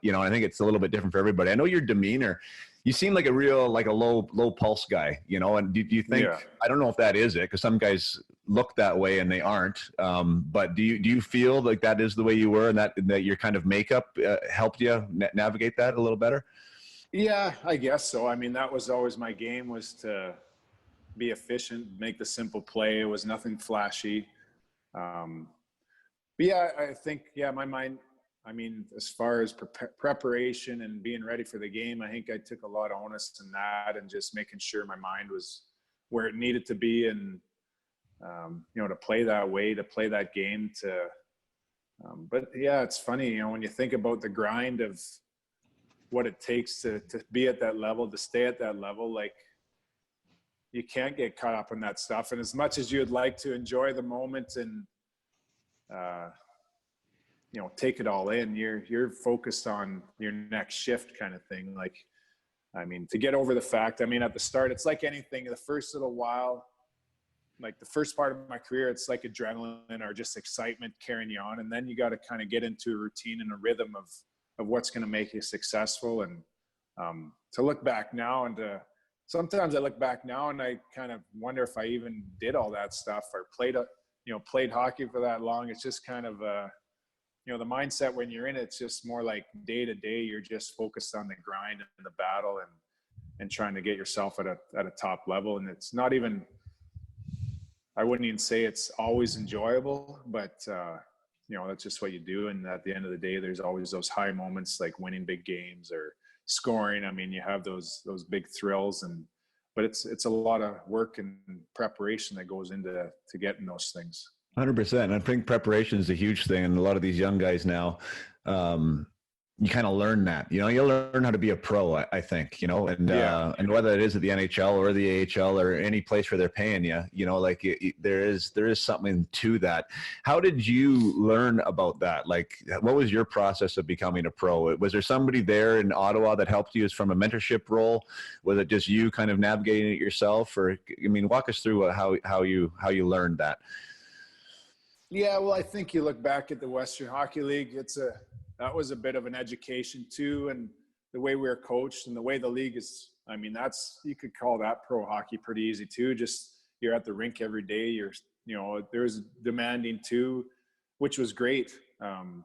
A: you know, I think it's a little bit different for everybody. I know your demeanor, you seem like a real, like a low pulse guy, you know, and do you think, I don't know if that is it, because some guys look that way and they aren't. But do you feel like that is the way you were, and that your kind of makeup helped you navigate that a little better?
B: Yeah, I guess so. I mean, that was always my game, was to be efficient, make the simple play. It was nothing flashy. But yeah, I think, my mind, I mean, as far as preparation and being ready for the game, I think I took a lot of onus in that, and just making sure my mind was where it needed to be, and, you know, to play that way, to play that game, but yeah, it's funny, you know, when you think about the grind of what it takes to be at that level, to stay at that level, like, you can't get caught up in that stuff. And as much as you'd like to enjoy the moment and, you know, take it all in, you're focused on your next shift kind of thing. Like, I mean, to get over the fact, I mean, at the start, it's like anything, the first little while, like the first part of my career, it's like adrenaline or just excitement carrying you on. And then you got to kind of get into a routine and a rhythm of what's going to make you successful. And to look back now, and sometimes I look back now and I kind of wonder if I even did all that stuff, or played hockey for that long. It's just kind of, you know, the mindset when you're in it, it's just more like day to day, you're just focused on the grind and the battle, and trying to get yourself at a top level. And it's not even, I wouldn't even say it's always enjoyable, but you know, that's just what you do. And at the end of the day, there's always those high moments, like winning big games or scoring. I mean, you have those big thrills, but it's a lot of work and preparation that goes into getting those things.
A: 100%. I think preparation is a huge thing. And a lot of these young guys now, you kind of learn that, you know, you learn how to be a pro, I think, you know, and whether it is at the NHL or the AHL or any place where they're paying you, you know, like there is something to that. How did you learn about that? Like, what was your process of becoming a pro? Was there somebody there in Ottawa that helped you as from a mentorship role? Was it just you kind of navigating it yourself? Or, I mean, walk us through how you learned that.
B: Yeah, well, I think you look back at the Western Hockey League, that was a bit of an education too. And the way we were coached and the way the league is, I mean, you could call that pro hockey pretty easy too. Just, you're at the rink every day. You know, there's demanding too, which was great. You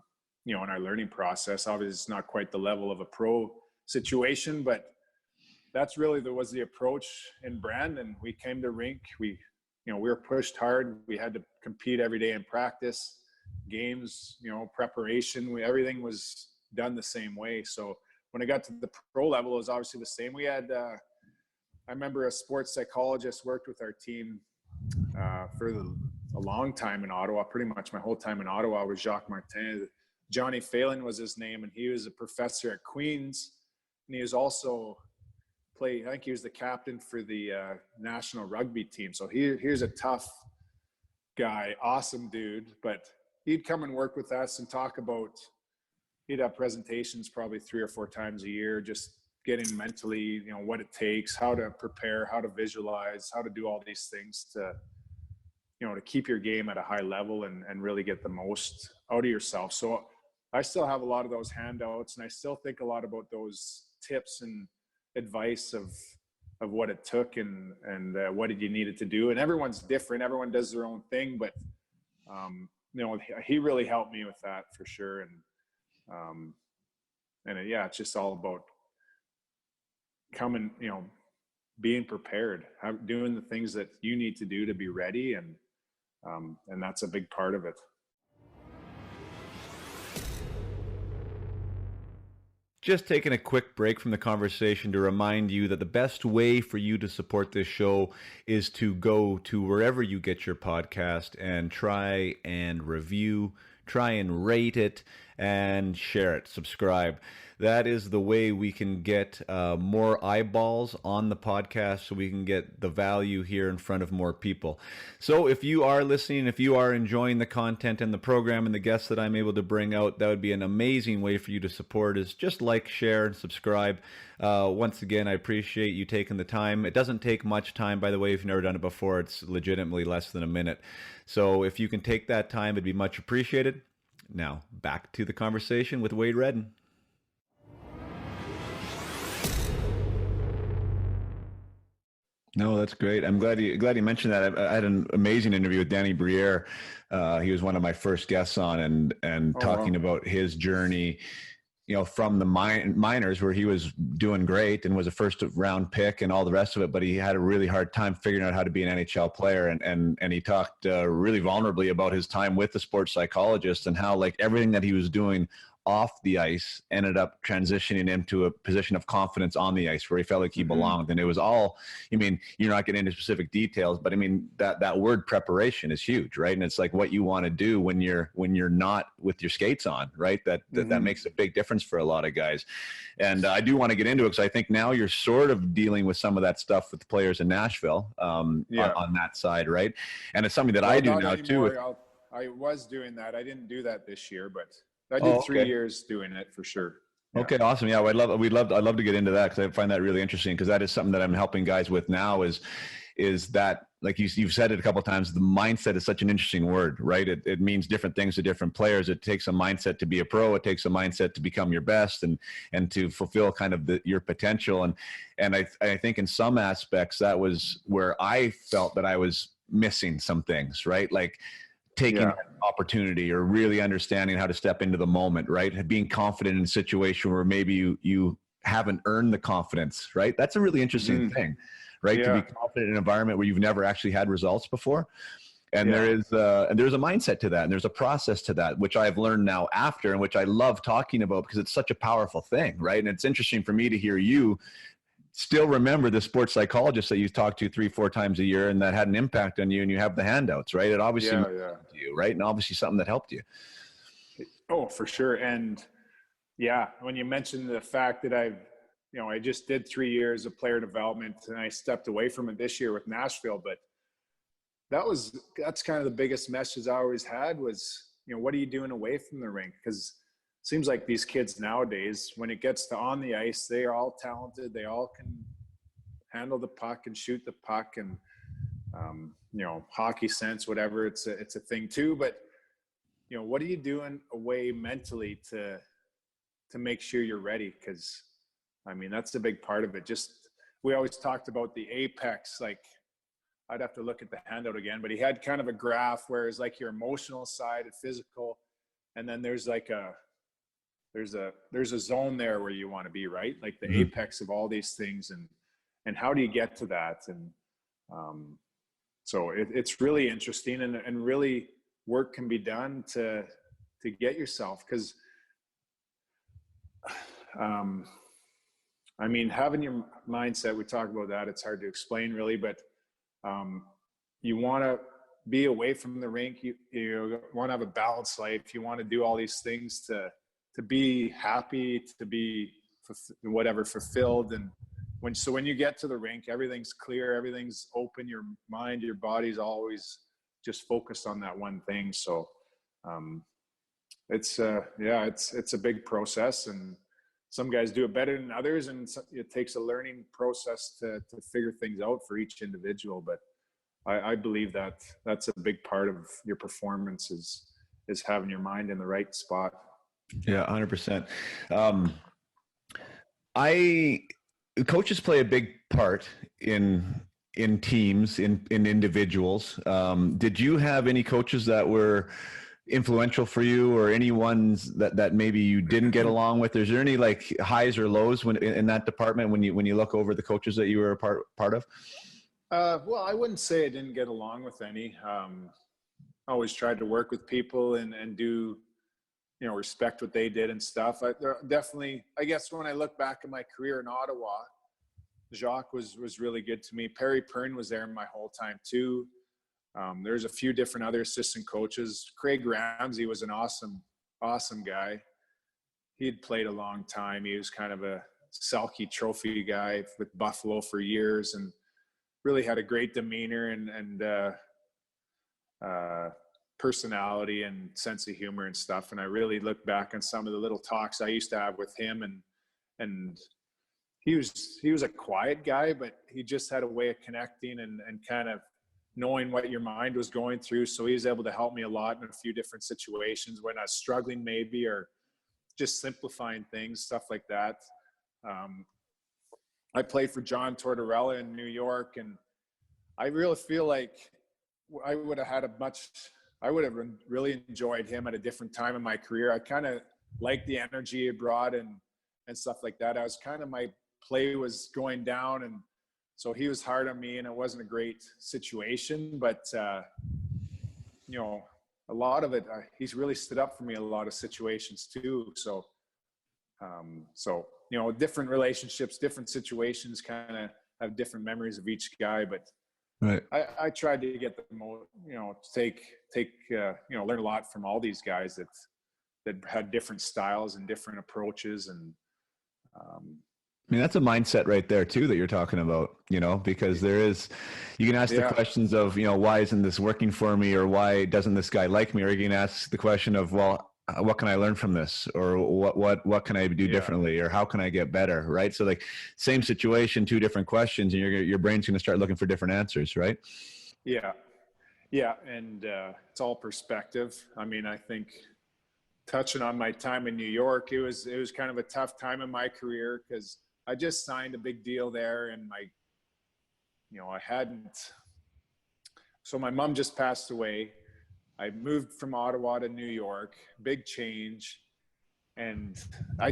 B: know, in our learning process, obviously it's not quite the level of a pro situation, but that's really was the approach in Brandon. We came to rink, we were pushed hard. We had to compete every day in practice, games, you know, preparation. Everything was done the same way. So when I got to the pro level, it was obviously the same. We had, I remember a sports psychologist worked with our team for a long time in Ottawa. Pretty much my whole time in Ottawa was Jacques Martin. Johnny Phelan was his name, and he was a professor at Queen's, and he was also I think he was the captain for the national rugby team. So here's a tough guy, awesome dude, but he'd come and work with us and talk about, he'd have presentations probably 3 or 4 times a year, just getting mentally, you know, what it takes, how to prepare, how to visualize, how to do all these things to keep your game at a high level and really get the most out of yourself. So I still have a lot of those handouts, and I still think a lot about those tips and advice of what it took and what did you needed to do. And everyone's different. Everyone does their own thing, but he really helped me with that for sure. It's just all about coming, being prepared, doing the things that you need to do to be ready. And that's a big part of it.
A: Just taking a quick break from the conversation to remind you that the best way for you to support this show is to go to wherever you get your podcast and try and review, try and rate it, and share it, subscribe. That is the way we can get more eyeballs on the podcast, so we can get the value here in front of more people. So if you are listening, if you are enjoying the content and the program and the guests that I'm able to bring out, that would be an amazing way for you to support, is just like, share, and subscribe. Once again, I appreciate you taking the time. It doesn't take much time, by the way. If you've never done it before, it's legitimately less than a minute. So if you can take that time, it'd be much appreciated. Now, back to the conversation with Wade Redden. No, that's great. I'm glad you mentioned that. I had an amazing interview with Danny Briere. He was one of my first guests on, and talking about his journey, from the minors, where he was doing great and was a first round pick and all the rest of it, but he had a really hard time figuring out how to be an NHL player. And he talked really vulnerably about his time with the sports psychologist, and how everything that he was doing off the ice ended up transitioning him to a position of confidence on the ice, where he felt like he belonged. And it was all, you're not getting into specific details, but that word preparation is huge, right? And it's like what you want to do when you're not with your skates on, right? That makes a big difference for a lot of guys. And I do want to get into it, because I think now you're sort of dealing with some of that stuff with the players in Nashville on that side, right? And it's something that I do now too.
B: I was doing that. I didn't do that this year, but I did 3 years doing it for sure. Yeah.
A: Okay, awesome. Yeah, I'd love to get into that, because I find that really interesting, because that is something that I'm helping guys with now, is that, like you've said it a couple of times, the mindset is such an interesting word, right? It means different things to different players. It takes a mindset to be a pro. It takes a mindset to become your best and to fulfill kind of your potential. And I think in some aspects that was where I felt that I was missing some things, right? Like taking an opportunity, or really understanding how to step into the moment, right? Being confident in a situation where maybe you haven't earned the confidence, right? That's a really interesting thing, right? To be confident in an environment where you've never actually had results before. And there's a mindset to that, and there's a process to that, which I've learned now after, and which I love talking about, because it's such a powerful thing, right? And it's interesting for me to hear you still remember the sports psychologist that you talk to 3-4 times a year, and that had an impact on you, and you have the handouts, right? It obviously to you, right? And obviously something that helped you.
B: Oh, for sure. And when you mentioned the fact that I just did 3 years of player development, and I stepped away from it this year with Nashville, but that's kind of the biggest message I always had was, what are you doing away from the rink? Because it seems like these kids nowadays, when it gets to on the ice, they are all talented. They all can handle the puck and shoot the puck, and hockey sense, whatever. It's a thing too. But what are you doing away mentally to make sure you're ready? Because that's a big part of it. We always talked about the apex. Like, I'd have to look at the handout again, but he had kind of a graph where it's like your emotional side and physical, and then there's there's a zone there where you want to be, right? Like the apex of all these things, and how do you get to that? And so it's really interesting, and really work can be done to get yourself, because having your mindset, we talk about that, it's hard to explain really, but you want to be away from the rink, you want to have a balanced life, you want to do all these things to be happy, to be fulfilled. And when you get to the rink, everything's clear, everything's open, your mind, your body's always just focused on that one thing. So it's a big process, and some guys do it better than others, and it takes a learning process to figure things out for each individual. But I believe that that's a big part of your performance is having your mind in the right spot.
A: Yeah, 100%. Um, I Coaches play a big part in teams, in individuals. Did you have any coaches that were influential for you, or any ones that maybe you didn't get along with? Is there any like highs or lows when in that department when you look over the coaches that you were a part of?
B: Well, I wouldn't say I didn't get along with any. I always tried to work with people and do, respect what they did and stuff. Definitely, I guess when I look back at my career in Ottawa, Jacques was really good to me. Perry Pern was there my whole time too. There's a few different other assistant coaches. Craig Ramsey was an awesome guy. He had played a long time. He was kind of a Selke Trophy guy with Buffalo for years, and really had a great demeanor and personality and sense of humor and stuff. And I really look back on some of the little talks I used to have with him, and he was a quiet guy, but he just had a way of connecting and kind of knowing what your mind was going through. So he was able to help me a lot in a few different situations when I was struggling maybe, or just simplifying things, stuff like that. I played for John Tortorella in New York, and I really feel like I would have really enjoyed him at a different time in my career. I kind of liked the energy he brought and stuff like that. I was kind of, my play was going down, and so he was hard on me, and it wasn't a great situation, but a lot of it, he's really stood up for me in a lot of situations too. So different relationships, different situations kind of have different memories of each guy, but
A: right.
B: I tried to get the most, learn a lot from all these guys that had different styles and different approaches. And
A: I mean, that's a mindset right there too that you're talking about, because you can ask the questions of, why isn't this working for me, or why doesn't this guy like me? Or you can ask the question of, well, what can I learn from this, or what can I do differently, or how can I get better? Right. So like same situation, two different questions, and your brain's going to start looking for different answers. Right.
B: Yeah. Yeah. And it's all perspective. I mean, I think touching on my time in New York, it was kind of a tough time in my career because I just signed a big deal there, and so my mom just passed away. I moved from Ottawa to New York, big change. And I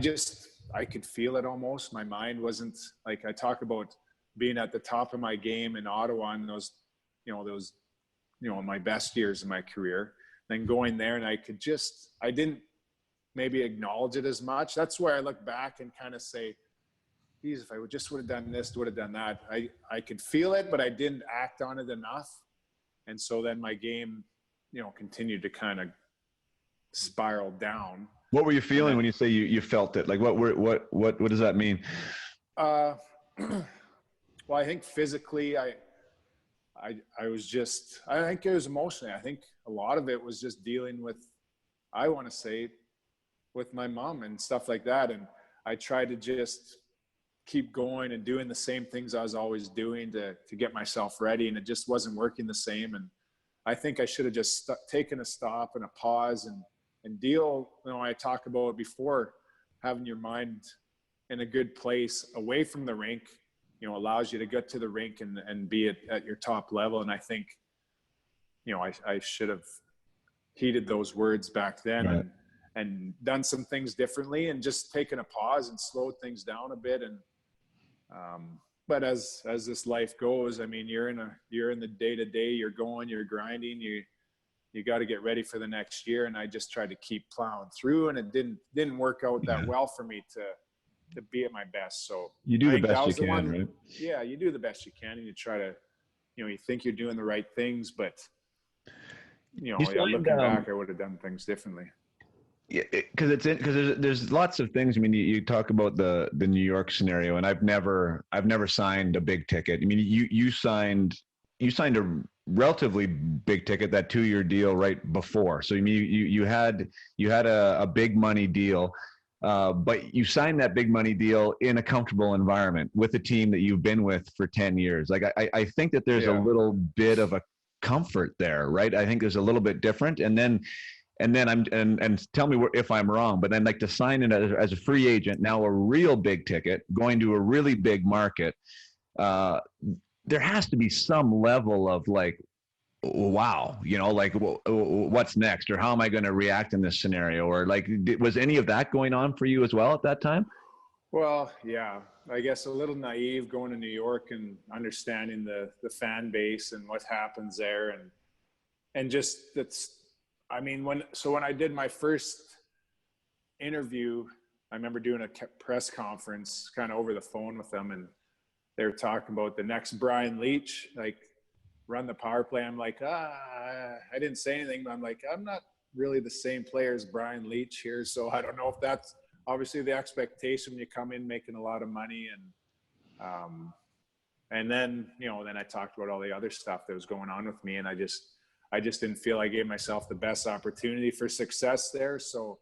B: could feel it almost. My mind wasn't, like, I talk about being at the top of my game in Ottawa and those my best years of my career, then going there, and I didn't maybe acknowledge it as much. That's where I look back and kind of say, geez, if I would have done this, would have done that. I could feel it, but I didn't act on it enough. And so then my game, continued to kind of spiral down.
A: What were you feeling when you say you felt it? Like what does that mean?
B: Well, I think physically, I think it was emotionally. I think a lot of it was just dealing with, I want to say, with my mom and stuff like that. And I tried to just keep going and doing the same things I was always doing to get myself ready. And it just wasn't working the same. And I think I should have just taken a stop and a pause and deal. I talk about before, having your mind in a good place away from the rink, allows you to get to the rink and be at your top level. And I think, I should have heeded those words back then, right, and done some things differently and just taken a pause and slowed things down a bit. And, but as this life goes, I mean, you're in the day-to-day, you're grinding, you got to get ready for the next year. And I just tried to keep plowing through, and it didn't work out that well for me to be at my best. So
A: you do the best you can, right?
B: Yeah, you do the best you can, and you try to, you think you're doing the right things, but looking back, I would have done things differently.
A: Yeah, because there's lots of things. I mean, you talk about the New York scenario, and I've never signed a big ticket. I mean, you signed a relatively big ticket, that 2-year deal right before. So I mean, you had a big money deal. But you signed that big money deal in a comfortable environment with a team that you've been with for 10 years. Like, I think that there's a little bit of a comfort there, right? I think there's a little bit different. And then tell me if I'm wrong, but then like to sign in as a free agent, now a real big ticket, going to a really big market, there has to be some level of like, wow, like what's next, or how am I going to react in this scenario? Or like, was any of that going on for you as well at that time?
B: Well, yeah, I guess a little naive going to New York and understanding the fan base and what happens there. And just when I did my first interview, I remember doing a press conference kind of over the phone with them, and they were talking about the next Brian Leetch, like run the power play. I'm like, I didn't say anything, but I'm like, I'm not really the same player as Brian Leetch here. So I don't know if that's obviously the expectation when you come in making a lot of money. And then, then I talked about all the other stuff that was going on with me. And I just didn't feel I gave myself the best opportunity for success there. So,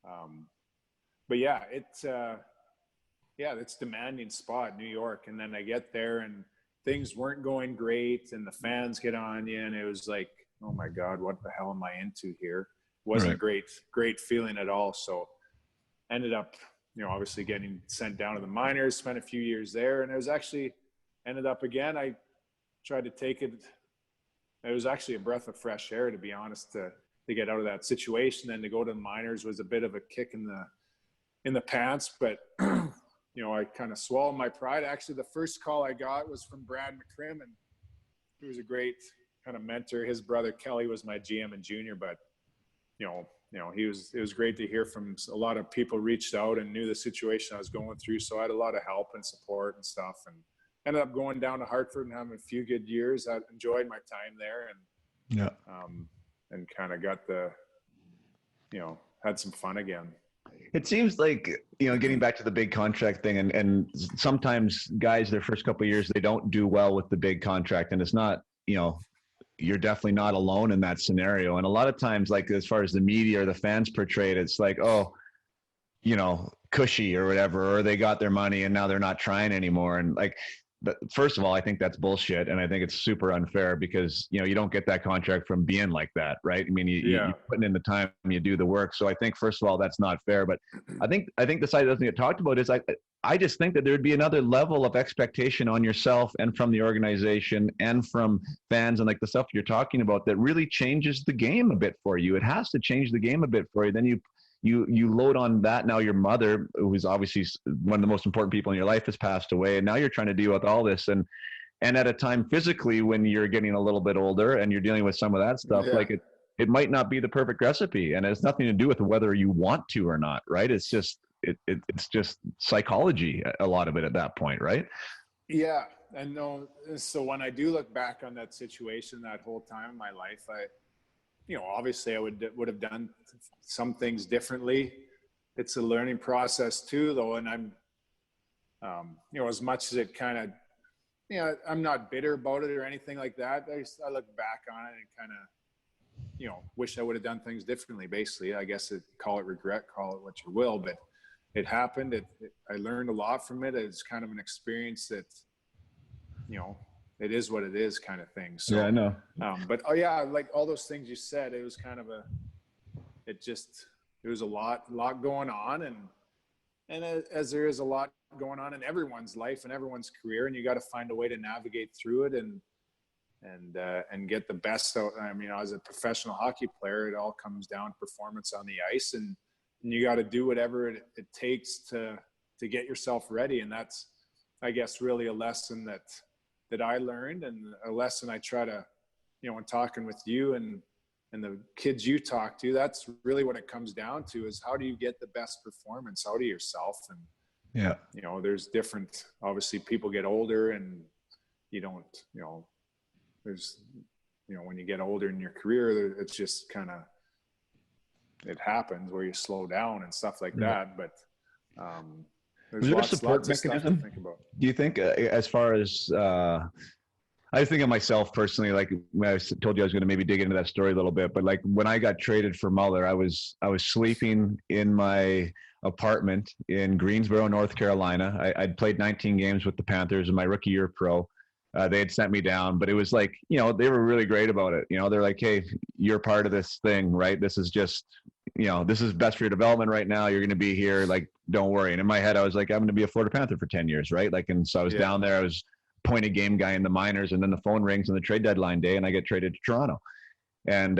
B: but yeah, it's demanding spot, New York. And then I get there and things weren't going great, and the fans get on you, and it was like, oh my God, what the hell am I into here? Wasn't a great feeling at all. So ended up, obviously getting sent down to the minors, spent a few years there. And it was actually ended up again. I tried to take it. It was actually a breath of fresh air, to be honest, to get out of that situation. And to go to the minors was a bit of a kick in the pants, but I kind of swallowed my pride. Actually, the first call I got was from Brad McCrim, and he was a great kind of mentor. His brother Kelly was my GM and junior, but it was great to hear from a lot of people reached out and knew the situation I was going through. So I had a lot of help and support and stuff, and ended up going down to Hartford and having a few good years. I enjoyed my time there, and kind of got had some fun again.
A: It seems like, getting back to the big contract thing, and sometimes guys, their first couple of years, they don't do well with the big contract, and it's not, you're definitely not alone in that scenario. And a lot of times, like as far as the media or the fans portray it, it's like, oh, cushy or whatever, or they got their money and now they're not trying anymore. And like, but first of all, I think that's bullshit. And I think it's super unfair because, you don't get that contract from being like that. Right. I mean, you're putting in the time, you do the work. So I think, first of all, that's not fair. But I think the side that doesn't get talked about is I just think that there'd be another level of expectation on yourself and from the organization and from fans and like the stuff you're talking about that really changes the game a bit for you. It has to change the game a bit for you. Then you load on that. Now your mother, who's obviously one of the most important people in your life, has passed away, and now you're trying to deal with all this, and at a time physically when you're getting a little bit older and you're dealing with some of that stuff, like it might not be the perfect recipe, and it has nothing to do with whether you want to or not, right? It's just it's just psychology, a lot of it at that point, right?
B: Yeah, and no. So when I do look back on that situation, that whole time in my life, obviously I would have done some things differently. It's a learning process too, though. And I'm, as much as it kind of, I'm not bitter about it or anything like that. I look back on it and kind of, wish I would have done things differently. Basically, I guess call it regret, call it what you will, but it happened. I learned a lot from it. It's kind of an experience that, it is what it is kind of thing. So,
A: yeah, I know.
B: But like all those things you said, it was kind of it was a lot going on. And as there is a lot going on in everyone's life and everyone's career, and you got to find a way to navigate through it and get the best out. I mean, as a professional hockey player, it all comes down to performance on the ice, and you got to do whatever it takes to get yourself ready. And that's, I guess, really a lesson that I learned, and a lesson I try to, when talking with you and the kids you talk to, that's really what it comes down to, is how do you get the best performance out of yourself? And, there's different, obviously people get older and you don't, there's, when you get older in your career, it's just kind of, it happens where you slow down and stuff like that. But, there's
A: was there a support mechanism? Do you think, as far as I think of myself personally, like I told you I was going to maybe dig into that story a little bit, but like when I got traded for Muller, I was sleeping in my apartment in Greensboro, North Carolina. I'd played 19 games with the Panthers in my rookie year pro. They had sent me down, but it was like, they were really great about it. They're like, hey, you're part of this thing, right? This is just, this is best for your development right now. You're going to be here. Like, don't worry. And in my head, I was like, I'm going to be a Florida Panther for 10 years, right? Like, and so I was down there. I was point a game guy in the minors, and then the phone rings on the trade deadline day, and I get traded to Toronto. And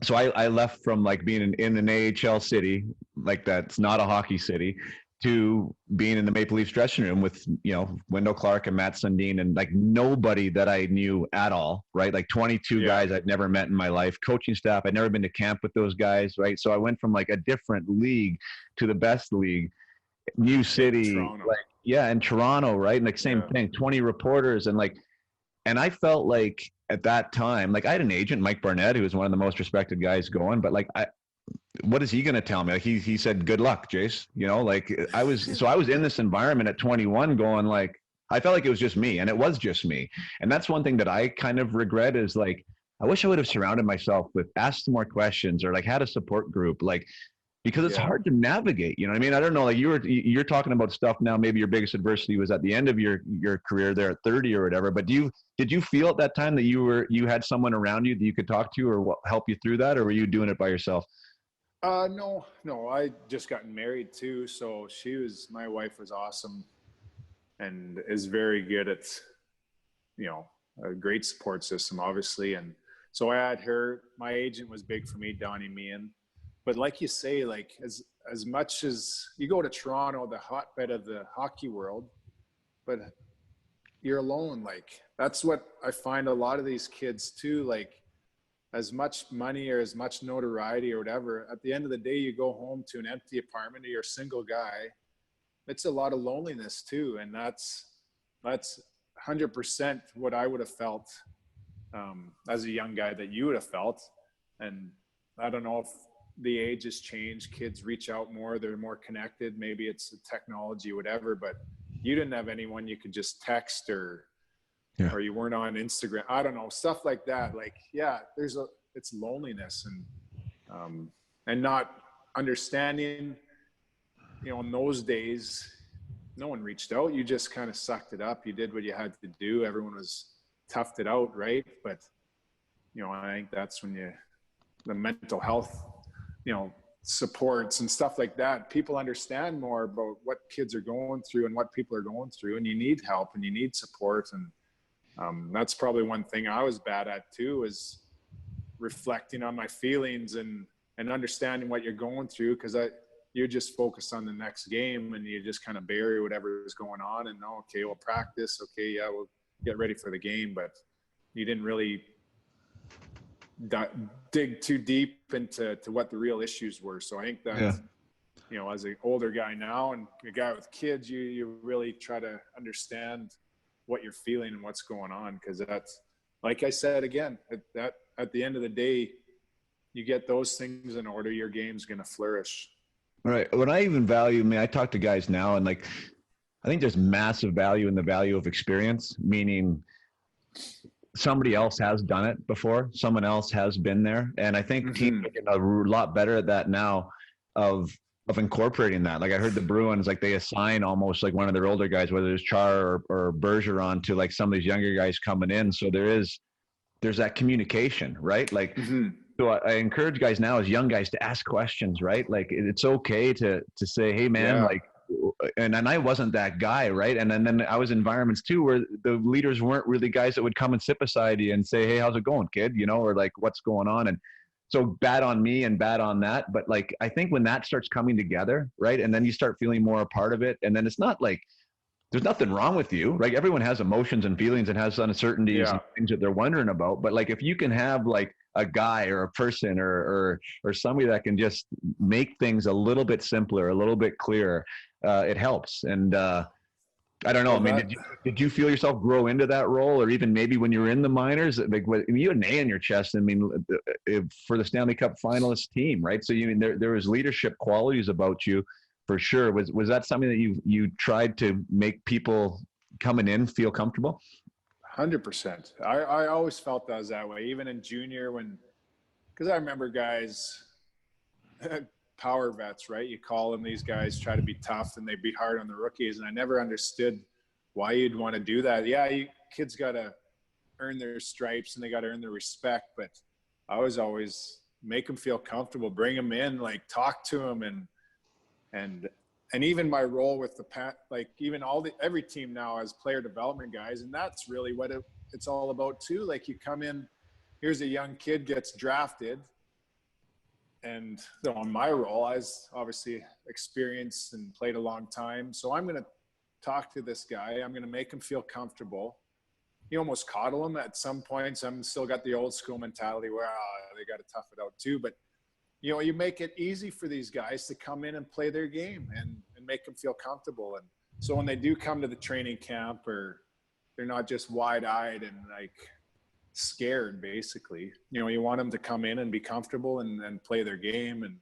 A: so I left from like being in an AHL city, like that's not a hockey city, to being in the Maple Leafs dressing room with, Wendell Clark and Matt Sundin and like nobody that I knew at all, right? Like 22 guys I'd never met in my life, coaching staff. I'd never been to camp with those guys, right? So I went from like a different league to the best league, new city, in Toronto, right? And like same thing, 20 reporters and I felt like at that time, like I had an agent, Mike Barnett, who was one of the most respected guys going, but like what is he going to tell me? Like he said, good luck, Jace. I was in this environment at 21 going like, I felt like it was just me, and it was just me. And that's one thing that I kind of regret is like, I wish I would have surrounded myself with asked more questions or like had a support group, like, because it's hard to navigate. You know what I mean? I don't know, like you're talking about stuff now, maybe your biggest adversity was at the end of your career there at 30 or whatever, but did you feel at that time that you had someone around you that you could talk to or help you through that, or were you doing it by yourself?
B: No, I just got married too. So my wife was awesome and is very good at, a great support system, obviously. And so I had her. My agent was big for me, Donnie Meehan. But like you say, like as much as you go to Toronto, the hotbed of the hockey world, but you're alone. Like that's what I find a lot of these kids too, like, as much money or as much notoriety or whatever, at the end of the day, you go home to an empty apartment or you're a single guy. It's a lot of loneliness too. And that's 100% what I would have felt as a young guy that you would have felt. And I don't know if the age has changed. Kids reach out more. They're more connected. Maybe it's the technology, whatever, but you didn't have anyone you could just text or you weren't on Instagram. I don't know, stuff like that. Like, it's loneliness and not understanding, in those days, no one reached out. You just kind of sucked it up. You did what you had to do. Everyone was toughed it out. Right. But, I think that's when the mental health, supports and stuff like that, people understand more about what kids are going through and what people are going through, and you need help and you need support. And, that's probably one thing I was bad at too, is reflecting on my feelings and understanding what you're going through. Cause you just focus on the next game and you just kind of bury whatever is going on and okay, we'll practice. Okay. Yeah. We'll get ready for the game, but you didn't really dig too deep into what the real issues were. So I think that, as an older guy now and a guy with kids, you really try to understand what you're feeling and what's going on. Cause that's, like I said, again, at the end of the day, you get those things in order, your game's going to flourish.
A: Right. When I even I talk to guys now and like, I think there's massive value in the value of experience, meaning somebody else has done it before. Someone else has been there. And I think teams are getting a lot better at that now of incorporating that. Like I heard the Bruins, like they assign almost like one of their older guys, whether it's Char or Bergeron, to like some of these younger guys coming in. So there's that communication, right? Like, so I encourage guys now as young guys to ask questions, right? Like it's okay to say, hey man, like, and I wasn't that guy, right? And then I was in environments too where the leaders weren't really guys that would come and sit beside you and say, hey, how's it going, kid? Or like, what's going on? And so bad on me and bad on that. But like, I think when that starts coming together, right? And then you start feeling more a part of it. And then it's not like, there's nothing wrong with you, right? Everyone has emotions and feelings and has uncertainties and things that they're wondering about. But like, if you can have like a guy or a person or somebody that can just make things a little bit simpler, a little bit clearer, it helps. And I don't know. I mean, did you feel yourself grow into that role, or even maybe when you were in the minors, like you had an A in your chest? I mean, for the Stanley Cup finalist team, right? So you mean there was leadership qualities about you, for sure. Was that something that you tried to make people coming in feel comfortable?
B: 100%. I always felt that I was that way, even in junior because I remember guys power vets, right? You call them, these guys try to be tough and they be hard on the rookies. And I never understood why you'd want to do that. Yeah, kids got to earn their stripes and they got to earn their respect. But I was always make them feel comfortable, bring them in, like talk to them. And even my role with like even every team now has player development guys. And that's really what it's all about too. Like you come in, here's a young kid gets drafted. And on my role, I was obviously experienced and played a long time. So I'm going to talk to this guy. I'm going to make him feel comfortable. You almost coddle him at some points. I'm still got the old school mentality where they got to tough it out too. But, you make it easy for these guys to come in and play their game and make them feel comfortable. And so when they do come to the training camp, or they're not just wide-eyed and like scared, basically, you want them to come in and be comfortable and play their game. And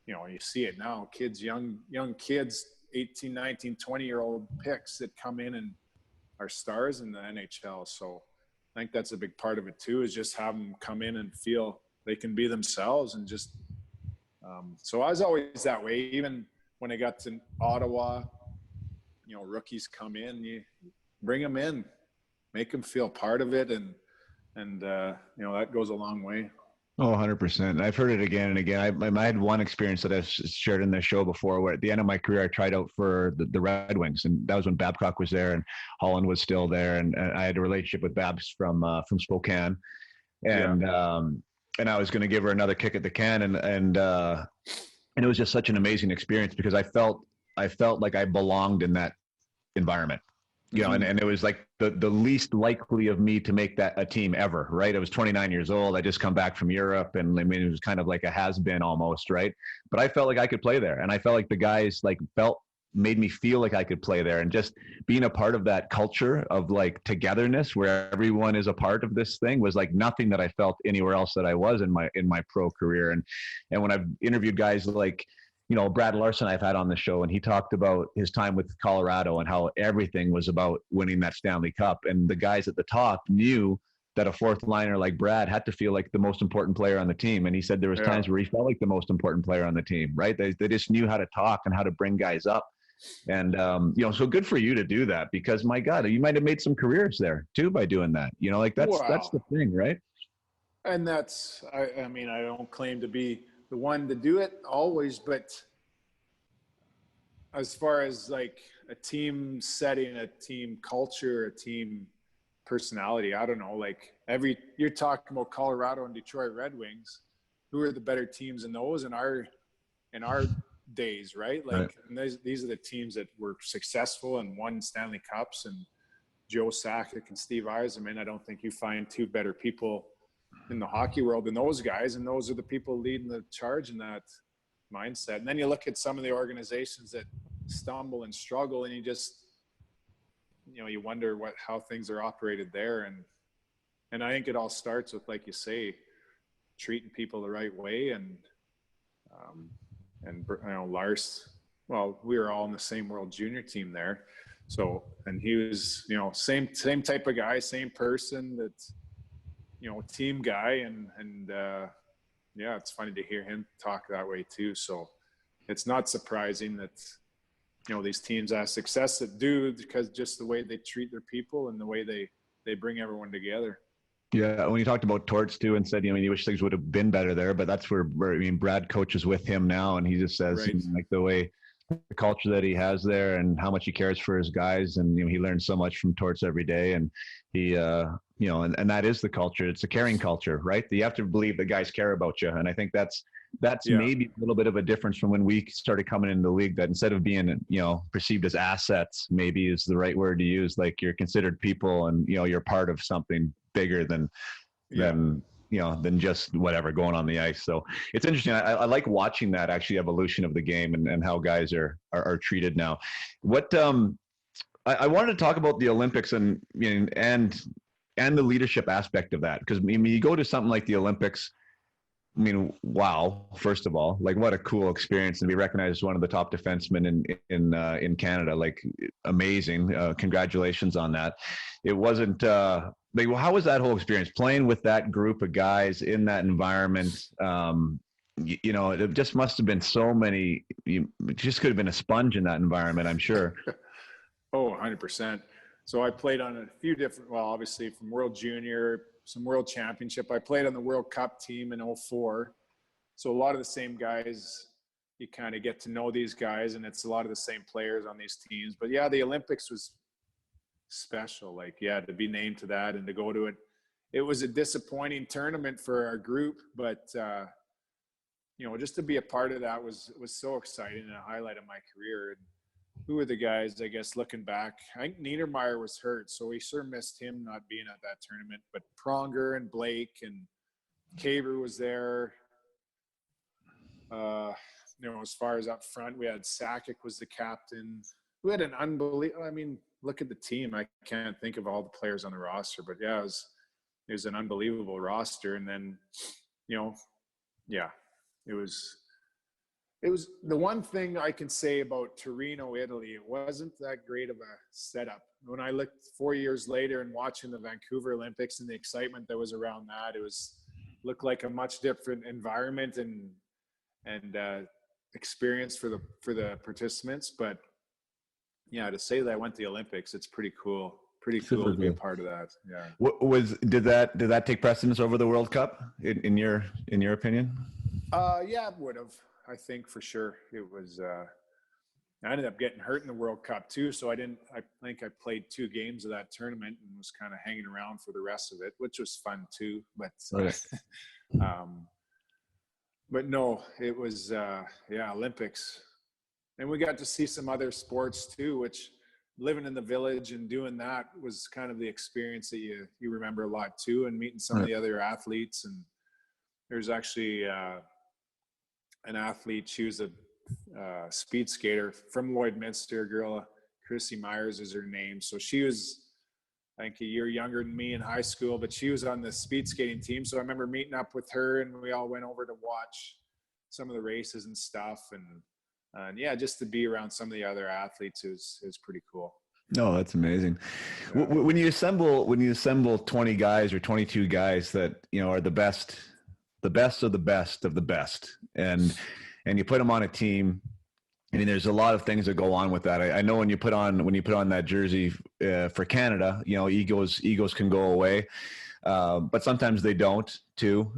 B: you see it now, kids, young kids, 18, 19, 20-year-old picks that come in and are stars in the NHL. So I think that's a big part of it too, is just have them come in and feel they can be themselves. And just so I was always that way. Even when I got to Ottawa, rookies come in, you bring them in, make them feel part of it, and that goes a long way.
A: Oh, 100%. I've heard it again and again. I had one experience that I've shared in the show before, where at the end of my career, I tried out for the Red Wings, and that was when Babcock was there and Holland was still there, and I had a relationship with Babs from Spokane, and I was going to give her another kick at the can, and it was just such an amazing experience, because I felt like I belonged in that environment. And it was like the least likely of me to make that a team ever, right? I was 29 years old. I just come back from Europe, and I mean, it was kind of like a has-been almost, right? But I felt like I could play there, and I felt like the guys made me feel like I could play there, and just being a part of that culture of like togetherness where everyone is a part of this thing was like nothing that I felt anywhere else that I was in my pro career. And when I've interviewed guys like, Brad Larson I've had on the show, and he talked about his time with Colorado and how everything was about winning that Stanley Cup. And the guys at the top knew that a fourth liner like Brad had to feel like the most important player on the team. And he said there was times where he felt like the most important player on the team, right? They just knew how to talk and how to bring guys up. And, so good for you to do that, because my God, you might've made some careers there too by doing that, that's the thing, right?
B: And that's, I mean, I don't claim to be the one to do it always, but as far as like a team setting, a team culture, a team personality, I don't know, like you're talking about Colorado and Detroit Red Wings, who are the better teams in those in our days, right? Like, and these are the teams that were successful and won Stanley Cups, and Joe Sakic and Steve Yzerman. I don't think you find two better people in the hockey world than those guys, and those are the people leading the charge in that mindset. And then you look at some of the organizations that stumble and struggle, and you just you wonder how things are operated there. And I think it all starts with, like you say, treating people the right way. And Lars, well, we were all in the same World Junior team there, so, and he was same type of guy, same person, that team guy, and it's funny to hear him talk that way too. So it's not surprising that these teams have success that do, because just the way they treat their people and the way they bring everyone together.
A: Yeah, when you talked about Torts too, and said you wish things would have been better there, but that's where Brad coaches with him now, and he just says like the way, the culture that he has there, and how much he cares for his guys, and he learns so much from Torts every day, and he and that is the culture. It's a caring culture, right? You have to believe the guys care about you, and I think that's maybe a little bit of a difference from when we started coming into the league, that instead of being perceived as assets, maybe is the right word to use, like you're considered people, and you're part of something bigger than just whatever going on the ice. So it's interesting. I like watching that actually evolution of the game and how guys are treated now. What I wanted to talk about the Olympics and the leadership aspect of that, because you go to something like the Olympics. Wow! First of all, like, what a cool experience to be recognized as one of the top defensemen in Canada. Like, amazing! Congratulations on that. It wasn't how was that whole experience playing with that group of guys in that environment? you know, it just must have been so many. You just could have been a sponge in that environment, I'm sure.
B: Oh, 100%. So I played on a few different, well, obviously from World Junior, some World Championship. I played on the World Cup team in '04. So a lot of the same guys, you kind of get to know these guys, and it's a lot of the same players on these teams. But yeah, the Olympics was special. Like, yeah, to be named to that and to go to it. It was a disappointing tournament for our group, but you know, just to be a part of that was so exciting and a highlight of my career. And who were the guys, I guess, looking back? I think Niedermeyer was hurt, so we sure missed him not being at that tournament. But Pronger and Blake and Caver was there. You know, as far as up front, we had Sakic was the captain. We had an unbelievable, I mean, look at the team. I can't think of all the players on the roster, but yeah, it was an unbelievable roster. And then, you know, yeah, it was the one thing I can say about Torino, Italy. It wasn't that great of a setup. When I looked 4 years later and watching the Vancouver Olympics and the excitement that was around that, it looked like a much different environment and experience for the participants. But yeah, to say that I went to the Olympics, it's pretty cool. Pretty cool to be a part of that. Yeah.
A: Did that take precedence over the World Cup in your opinion?
B: Yeah, it would have. I think for sure it was. I ended up getting hurt in the World Cup too, so I think I played 2 games of that tournament and was kind of hanging around for the rest of it, which was fun too. But but no, it was yeah, Olympics, and we got to see some other sports too, which living in the village and doing that was kind of the experience that you remember a lot too, and meeting some of the other athletes. And there's actually an athlete. She was a speed skater from Lloydminster, a girl, Chrissy Myers is her name. So she was, I think, a year younger than me in high school, but she was on the speed skating team. So I remember meeting up with her, and we all went over to watch some of the races and stuff. And yeah, just to be around some of the other athletes is pretty cool.
A: No, that's amazing. Yeah. When you assemble 20 guys or 22 guys that, you know, are the best of the best of the best, and you put them on a team, I mean, there's a lot of things that go on with that. I know when you put on that jersey for Canada, you know, egos can go away, but sometimes they don't too.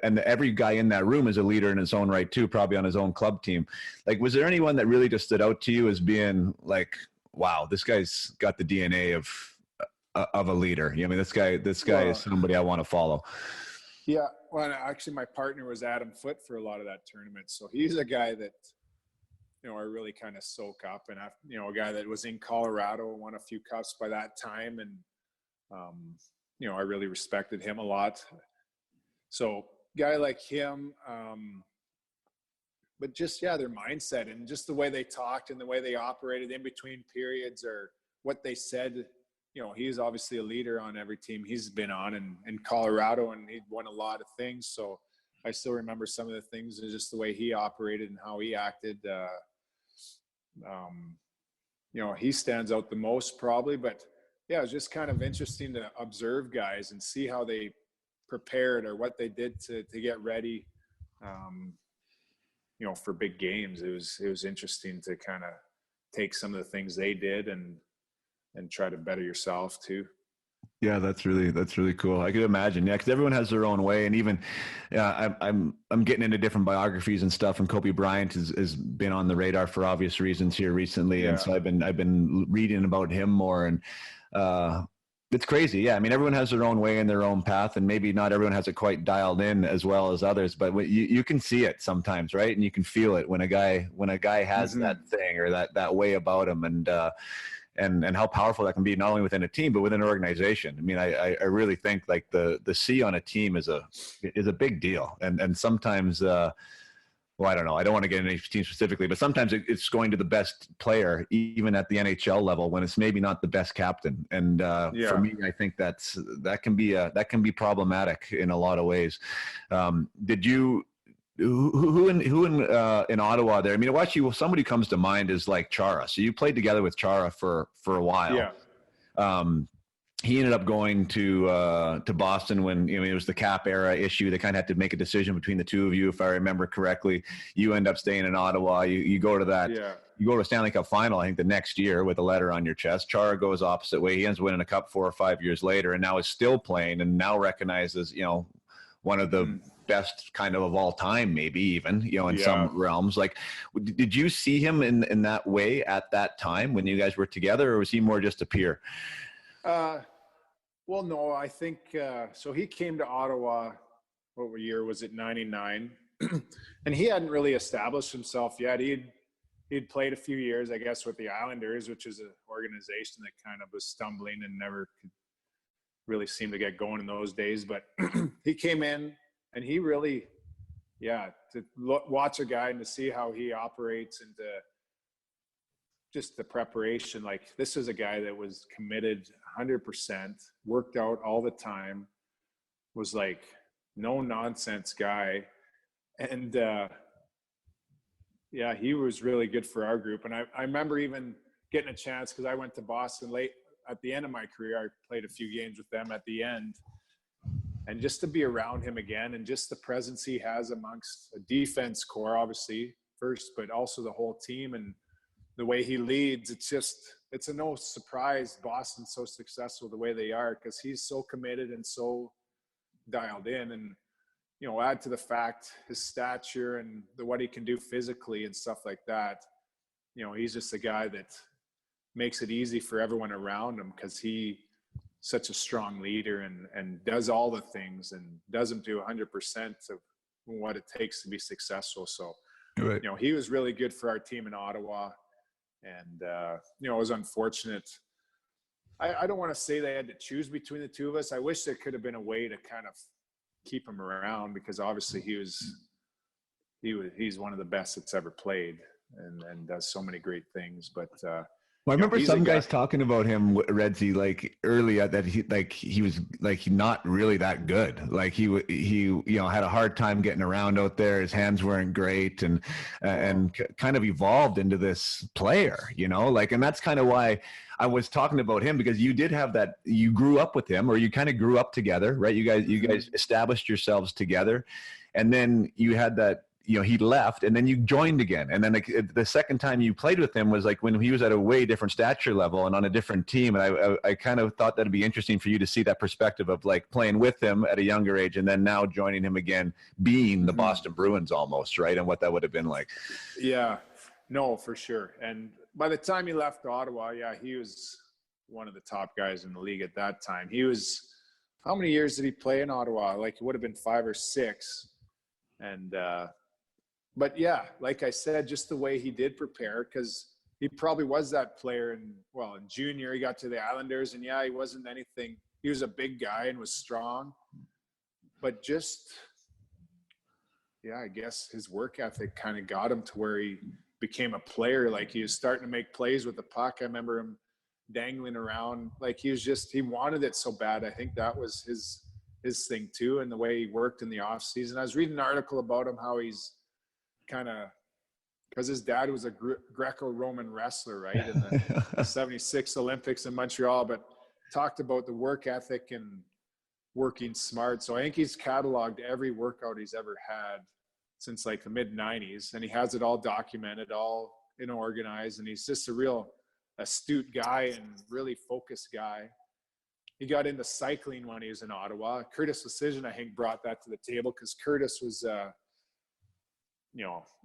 A: And every guy in that room is a leader in his own right too, probably on his own club team. Like, was there anyone that really just stood out to you as being like, wow, this guy's got the DNA of a leader? I mean, this guy is somebody I want to follow.
B: Yeah, well, actually, my partner was Adam Foote for a lot of that tournament, so he's a guy that, you know, I really kind of soak up, and you know, a guy that was in Colorado, won a few cups by that time, and you know, I really respected him a lot. So, guy like him, but just, yeah, their mindset and just the way they talked and the way they operated in between periods, or what they said. You know, he's obviously a leader on every team he's been on, and in Colorado, and he'd won a lot of things. So I still remember some of the things and just the way he operated and how he acted. You know, he stands out the most probably, but yeah, it was just kind of interesting to observe guys and see how they prepared or what they did to get ready, you know, for big games. It was interesting to kind of take some of the things they did and try to better yourself too.
A: Yeah, that's really cool. I could imagine. Yeah, because everyone has their own way, and even I'm getting into different biographies and stuff. And Kobe Bryant has been on the radar for obvious reasons here recently, yeah. And so I've been reading about him more, and it's crazy. Yeah, I mean, everyone has their own way and their own path, and maybe not everyone has it quite dialed in as well as others. But you can see it sometimes, right? And you can feel it when a guy has mm-hmm. that thing or that way about him, and how powerful that can be, not only within a team, but within an organization. I mean, I really think like the C on a team is a big deal. And sometimes, well, I don't know, I don't want to get into any team specifically, but sometimes it's going to the best player, even at the NHL level, when it's maybe not the best captain. And for me, I think that can be problematic in a lot of ways. Did you, who in Ottawa there? I mean, actually, somebody comes to mind is like Chara. So you played together with Chara for a while.
B: Yeah.
A: he ended up going to Boston when it was the cap era issue. They kind of had to make a decision between the two of you, if I remember correctly. You end up staying in Ottawa. You go to that.
B: Yeah.
A: You go to a Stanley Cup final, I think, the next year with a letter on your chest. Chara goes opposite way. He ends up winning a cup 4 or 5 years later, and now is still playing, and now recognized as one of the best kind of all time, maybe even in some realms. Like, did you see him in that way at that time when you guys were together, or was he more just a peer?
B: Well, no, I think so. He came to Ottawa. What year was it? 99, and he hadn't really established himself yet. He'd played a few years, I guess, with the Islanders, which is an organization that kind of was stumbling and never could really seem to get going in those days. But he came in, and he really, to watch a guy and to see how he operates and to just the preparation. Like, this is a guy that was committed 100%, worked out all the time, was like no nonsense guy. And he was really good for our group. And I remember even getting a chance, because I went to Boston late at the end of my career. I played a few games with them at the end. And just to be around him again, and just the presence he has amongst a defense core, obviously, first, but also the whole team, and the way he leads, it's a no surprise Boston's so successful the way they are, because he's so committed and so dialed in. And, add to the fact his stature and what he can do physically and stuff like that. He's just a guy that makes it easy for everyone around him, because he's such a strong leader and does all the things and does them to 100% of what it takes to be successful. So,
A: right.
B: He was really good for our team in Ottawa. And, it was unfortunate. I don't want to say they had to choose between the two of us. I wish there could have been a way to kind of keep him around, because obviously he's one of the best that's ever played and does so many great things. But,
A: I remember some guys talking about him, Redsy, like earlier, that he was not really that good. Like he had a hard time getting around out there. His hands weren't great, and kind of evolved into this player, and that's kind of why I was talking about him, because you did have that. You grew up with him, or you kind of grew up together, right? You guys established yourselves together, and then you had that. He left, and then you joined again. And then the second time you played with him was like when he was at a way different stature level and on a different team. And I kind of thought that'd be interesting for you to see that perspective of like playing with him at a younger age and then now joining him again, being the Boston Bruins almost, right? And what that would have been like.
B: Yeah, no, for sure. And by the time he left Ottawa, he was one of the top guys in the league at that time. He was, how many years did he play in Ottawa? Like, it would have been 5 or 6. And, but like I said, just the way he did prepare, because he probably was that player. In junior, he got to the Islanders, and he wasn't anything. He was a big guy and was strong, but just, I guess his work ethic kind of got him to where he became a player. Like, he was starting to make plays with the puck. I remember him dangling around. Like, he wanted it so bad. I think that was his thing too. And the way he worked in the off season. I was reading an article about him, how he's kind of, because his dad was a Greco-Roman wrestler, right, in the 76 Olympics in Montreal, but talked about the work ethic and working smart. So I think he's cataloged every workout he's ever had since like the mid 90s, and he has it all documented, all organized, and he's just a real astute guy and really focused guy. He got into cycling when he was in Ottawa. Curtis Decision, I think, brought that to the table, because Curtis was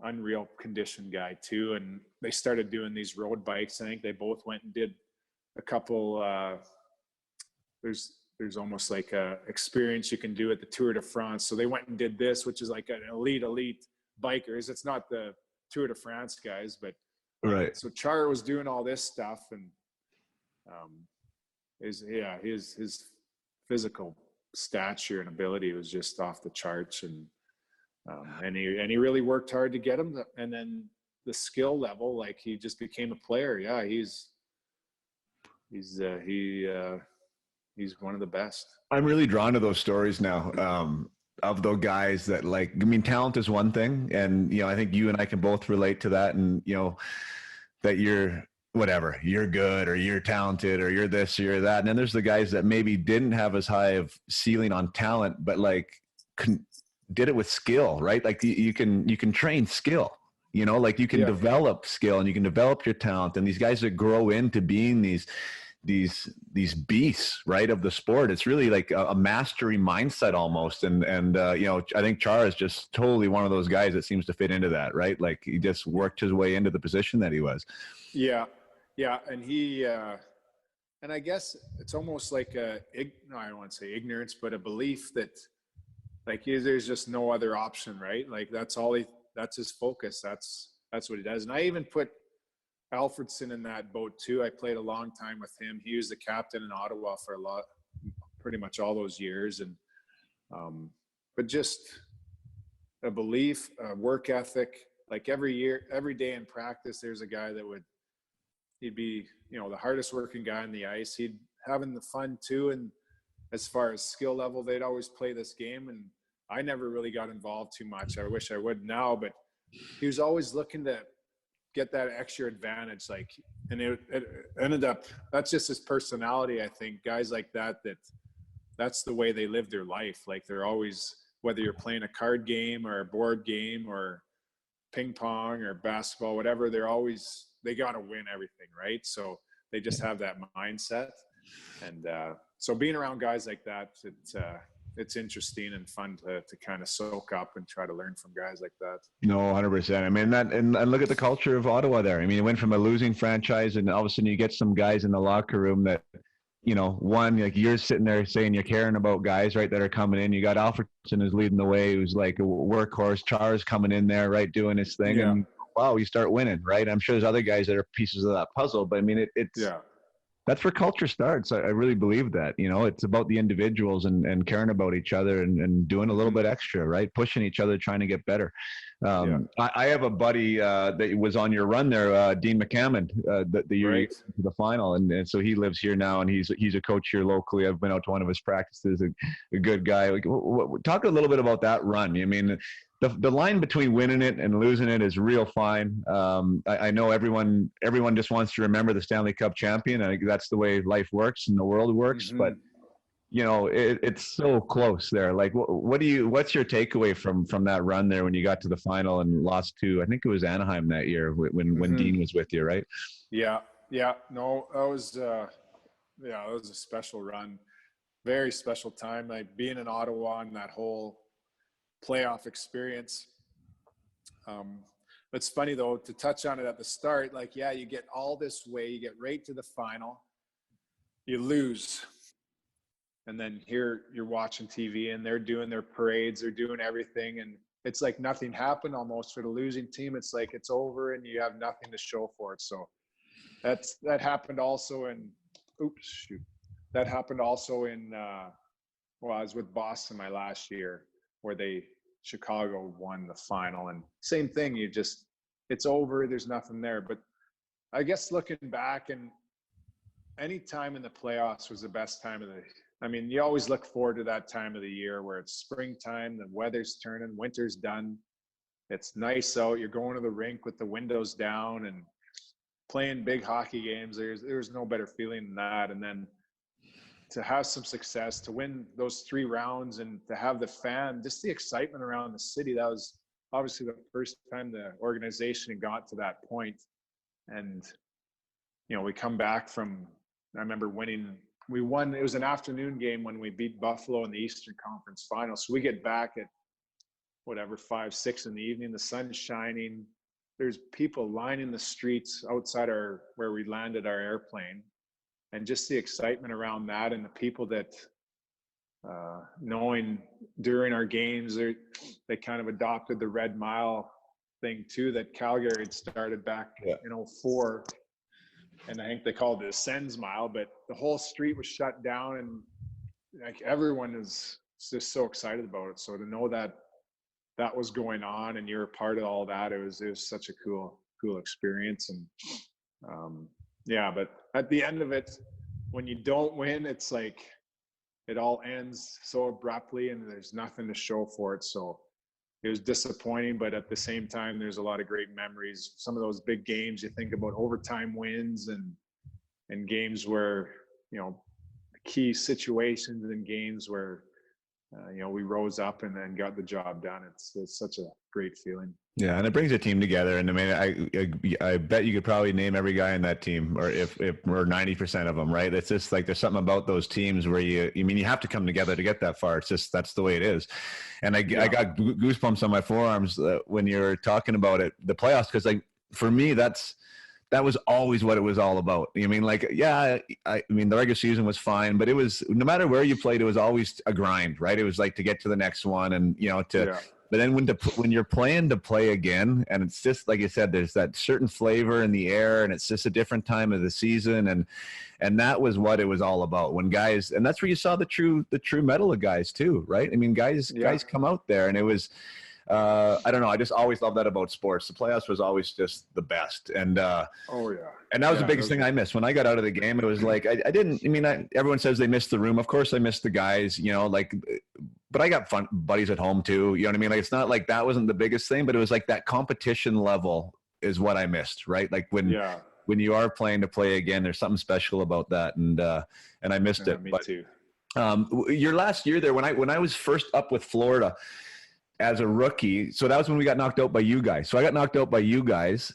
B: unreal condition guy too. And they started doing these road bikes. I think they both went and did a couple, there's almost like a experience you can do at the Tour de France. So they went and did this, which is like an elite bikers. It's not the Tour de France guys, but
A: right.
B: So Char was doing all this stuff, and his physical stature and ability was just off the charts. And he really worked hard to get him. And then the skill level, like, he just became a player. Yeah, he's one of the best.
A: I'm really drawn to those stories now, of those guys that, like, talent is one thing. And, I think you and I can both relate to that. And, that you're whatever, you're good or you're talented or you're this or you're that. And then there's the guys that maybe didn't have as high of ceiling on talent, but like did it with skill, right? Like you can train skill, like you can
B: Yeah.
A: develop skill and you can develop your talent. And these guys that grow into being these beasts, right, of the sport. It's really like a mastery mindset almost. And I think Chara is just totally one of those guys that seems to fit into that, right? Like he just worked his way into the position that he was.
B: Yeah. Yeah. And and I guess it's almost like no, I don't want to say ignorance, but a belief that like there's just no other option, right? Like that's his focus. That's what he does. And I even put Alfredson in that boat too. I played a long time with him. He was the captain in Ottawa for pretty much all those years. And, but just a belief, a work ethic, like every day in practice, there's a guy he'd be, the hardest working guy on the ice. He'd having the fun too. And as far as skill level, they'd always play this game. And I never really got involved too much. I wish I would now, but he was always looking to get that extra advantage. And it ended up, that's just his personality. I think guys like that's the way they live their life. Like they're always, whether you're playing a card game or a board game or ping pong or basketball, whatever, they got to win everything. Right. So they just have that mindset. And so being around guys like that, it's interesting and fun to kind of soak up and try to learn from guys like that.
A: No, 100%. I mean, and look at the culture of Ottawa there. I mean, it went from a losing franchise and all of a sudden you get some guys in the locker room that, one, like you're sitting there saying you're caring about guys, right, that are coming in. You got Alfredson who's leading the way, who's like a workhorse. Chara's coming in there, right, doing his thing. Yeah. And wow, you start winning, right? I'm sure there's other guys that are pieces of that puzzle, but I mean, it's that's where culture starts. I really believe that, it's about the individuals and caring about each other and doing a little bit extra, right? Pushing each other, trying to get better. I have a buddy that was on your run there, Dean McCammon, the year you to the final. And so he lives here now and he's a coach here locally. I've been out to one of his practices, a good guy. Like, talk a little bit about that run. I mean, the line between winning it and losing it is real fine. I know everyone just wants to remember the Stanley Cup champion. I think that's the way life works and the world works. Mm-hmm. But it's so close there. Like, what's your takeaway from that run there when you got to the final and lost to, I think it was Anaheim that year when Dean was with you, right?
B: Yeah. No, that was a special run, very special time. Like being in Ottawa and that whole playoff experience. It's funny though, to touch on it at the start, like, you get all this way, you get right to the final, you lose. And then here you're watching TV and they're doing their parades, they're doing everything. And it's like nothing happened almost for the losing team. It's like it's over and you have nothing to show for it. So that happened also that happened also in, I was with Boston my last year where Chicago won the final, and same thing. It's over. There's nothing there. But I guess looking back, and any time in the playoffs was the best time of I mean, you always look forward to that time of the year where it's springtime, the weather's turning, winter's done. It's nice out. You're going to the rink with the windows down and playing big hockey games. There's no better feeling than that. And then to have some success, to win those 3 rounds and to have the just the excitement around the city. That was obviously the first time the organization got to that point. And, we come back from, I remember we won, it was an afternoon game when we beat Buffalo in the Eastern Conference Final. So we get back at 5, 6 in the evening, the sun's shining. There's people lining the streets outside where we landed our airplane. And just the excitement around that and the people that knowing during our games, they kind of adopted the Red Mile thing too, that Calgary had started back in 2004. And I think they called it a Sens Mile, but the whole street was shut down and like everyone is just so excited about it. So to know that was going on and you're a part of all that, it was such a cool experience. And but at the end of it, when you don't win, it's like it all ends so abruptly and there's nothing to show for it. So it was disappointing, but at the same time, there's a lot of great memories. Some of those big games, you think about overtime wins and games where, key situations and games where, we rose up and then got the job done. It's such a great feeling.
A: Yeah, and it brings a team together. And I mean, I bet you could probably name every guy in that team, or if or 90% of them, right? It's just like there's something about those teams where you have to come together to get that far. It's just that's the way it is. And I got goosebumps on my forearms when you're talking about it, the playoffs, because like for me, that was always what it was all about. I mean, like, yeah, I mean, the regular season was fine, but it was, no matter where you played, it was always a grind, right? It was like to get to the next one and, but then when you're playing to play again, and it's just, like you said, there's that certain flavor in the air, and it's just a different time of the season. And that was what it was all about when guys, and that's where you saw the true mettle of guys too, right? I mean, guys come out there, and it was, I don't know. I just always loved that about sports. The playoffs was always just the best. And, and that was the biggest thing I missed when I got out of the game. It was like, everyone says they missed the room. Of course I missed the guys, but I got fun buddies at home too. You know what I mean? Like, it's not like that wasn't the biggest thing, but it was like that competition level is what I missed, right? Like when you are playing to play again, there's something special about that. And I missed it.
B: Me too.
A: Your last year there, when I was first up with Florida, as a rookie, so that was when we got knocked out by you guys. So I got knocked out by you guys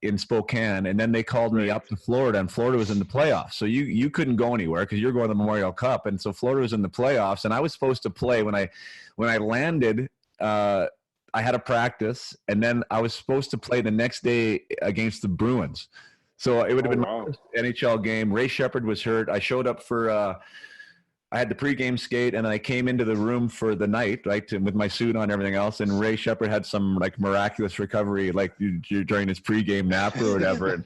A: in Spokane, and then they called me up to Florida, and Florida was in the playoffs. So you couldn't go anywhere because you're going to the Memorial Cup, and so Florida was in the playoffs, and I was supposed to play. When I landed, I had a practice, and then I was supposed to play the next day against the Bruins. So it would have been my first NHL game. Ray Shepherd was hurt. I showed up for I had the pregame skate, and I came into the room for the night, right, with my suit on and everything else. And Ray Shepherd had some like miraculous recovery, like during his pregame nap or whatever.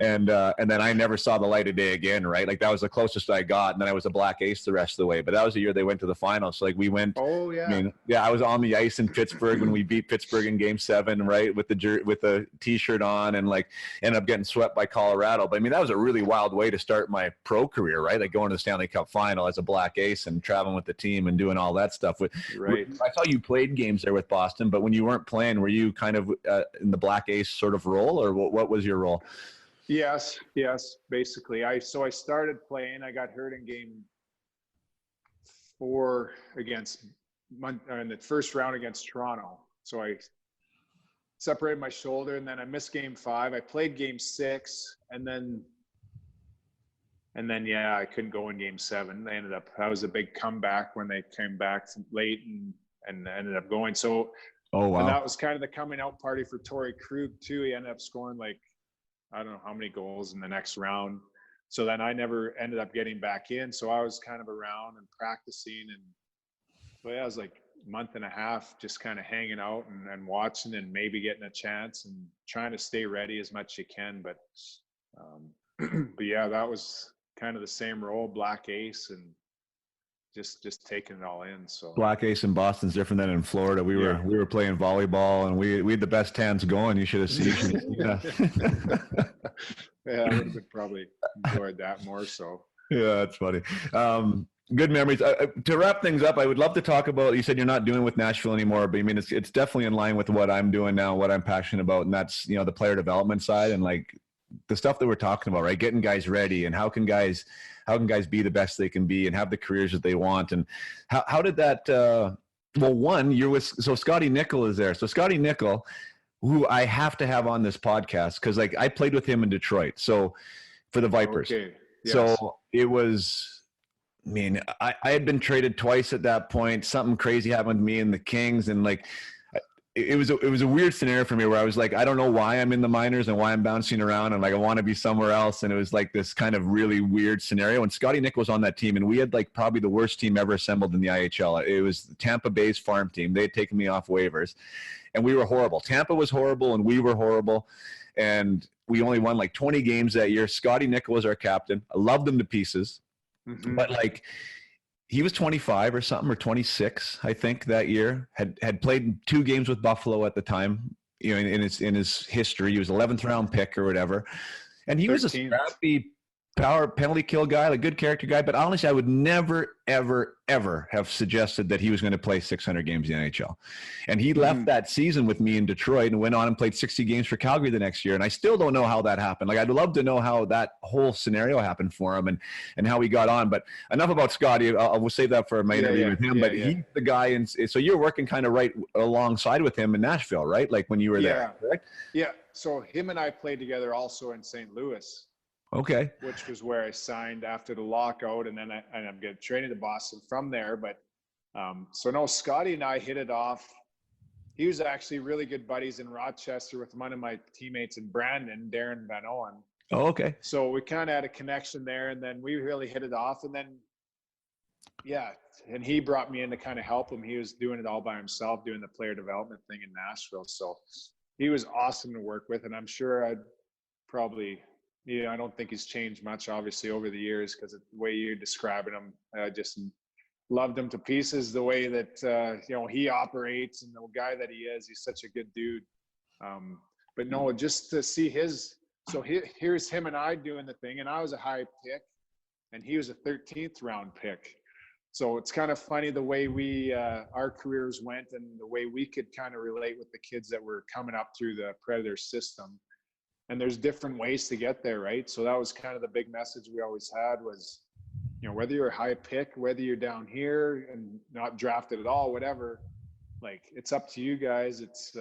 A: and then I never saw the light of day again, right? Like that was the closest I got. And then I was a black ace the rest of the way. But that was the year they went to the finals. So like we went.
B: Oh yeah.
A: I was on the ice in Pittsburgh when we beat Pittsburgh in Game 7, right, with the T-shirt on, and like ended up getting swept by Colorado. But I mean, that was a really wild way to start my pro career, right? Like going to the Stanley Cup final as a black ace and traveling with the team and doing all that stuff. I saw you played games there with Boston, but when you weren't playing, were you kind of in the black ace sort of role, or what was your role?
B: Yes, basically. I started playing. I got hurt in Game 4 in the first round against Toronto. So I separated my shoulder, and then I missed Game 5. I played Game 6, and then I couldn't go in Game 7. That was a big comeback when they came back late and ended up going. So, and that was kind of the coming out party for Torrey Krug too. He ended up scoring like, I don't know how many goals in the next round. So then I never ended up getting back in. So I was kind of around and practicing, and so it was like a month and a half just kind of hanging out and watching and maybe getting a chance and trying to stay ready as much as you can. But yeah, that was kind of the same role, black ace, and just taking it all in. So
A: black ace in Boston's different than in Florida. We were playing volleyball, and we had the best hands going. You should have seen.
B: Yeah, I would have probably enjoyed that more so.
A: Yeah, that's funny. Good memories. To wrap things up, I would love to talk about, you said you're not doing with Nashville anymore, but I mean, it's definitely in line with what I'm doing now, what I'm passionate about, and that's, the player development side and like the stuff that we're talking about, right? Getting guys ready, and how can guys be the best they can be and have the careers that they want. And how did that, you're with, so Scotty Nickel is there. So Scotty Nickel, who I have to have on this podcast, because like I played with him in Detroit. So for the Vipers.
B: Okay. Yes.
A: So it was, I had been traded twice at that point. Something crazy happened to me and the Kings, and like, it was a weird scenario for me where I was like, I don't know why I'm in the minors and why I'm bouncing around, and like I want to be somewhere else. And it was like this kind of really weird scenario. And Scotty Nick was on that team, and we had like probably the worst team ever assembled in the IHL. It was Tampa Bay's farm team. They had taken me off waivers, and we were horrible. Tampa was horrible, and we were horrible. And we only won like 20 games that year. Scotty Nick was our captain. I loved him to pieces, but like, he was 25 or something, or 26, I think, that year. Had played 2 games with Buffalo at the time, in his history. He was 11th round pick or whatever, and he 13th. Was a scrappy power penalty kill guy, a good character guy. But honestly, I would never, ever, ever have suggested that he was going to play 600 games in the NHL. And he left that season with me in Detroit and went on and played 60 games for Calgary the next year. And I still don't know how that happened. Like, I'd love to know how that whole scenario happened for him and how he got on. But enough about Scotty. We'll save that for my interview with him. But he's the guy. And so you're working kind of right alongside with him in Nashville, right? Like when you were there, correct?
B: Yeah. So him and I played together also in St. Louis.
A: Okay.
B: Which was where I signed after the lockout, and then I'm getting traded to Boston from there. But so no, Scotty and I hit it off. He was actually really good buddies in Rochester with one of my teammates in Brandon, Darren Van Owen.
A: Oh, okay.
B: So we kind of had a connection there, and then we really hit it off. And then, and he brought me in to kind of help him. He was doing it all by himself, doing the player development thing in Nashville. So he was awesome to work with, and I'm sure I'd probably. I don't think he's changed much, obviously, over the years, because the way you're describing him, I just loved him to pieces. The way that he operates and the guy that he is, he's such a good dude. But no, just to see here's him and I doing the thing, and I was a high pick, and he was a 13th round pick. So it's kind of funny the way we our careers went, and the way we could kind of relate with the kids that were coming up through the Predator system. And there's different ways to get there, right? So that was kind of the big message we always had was, whether you're a high pick, whether you're down here and not drafted at all, whatever, like, it's up to you guys. It's,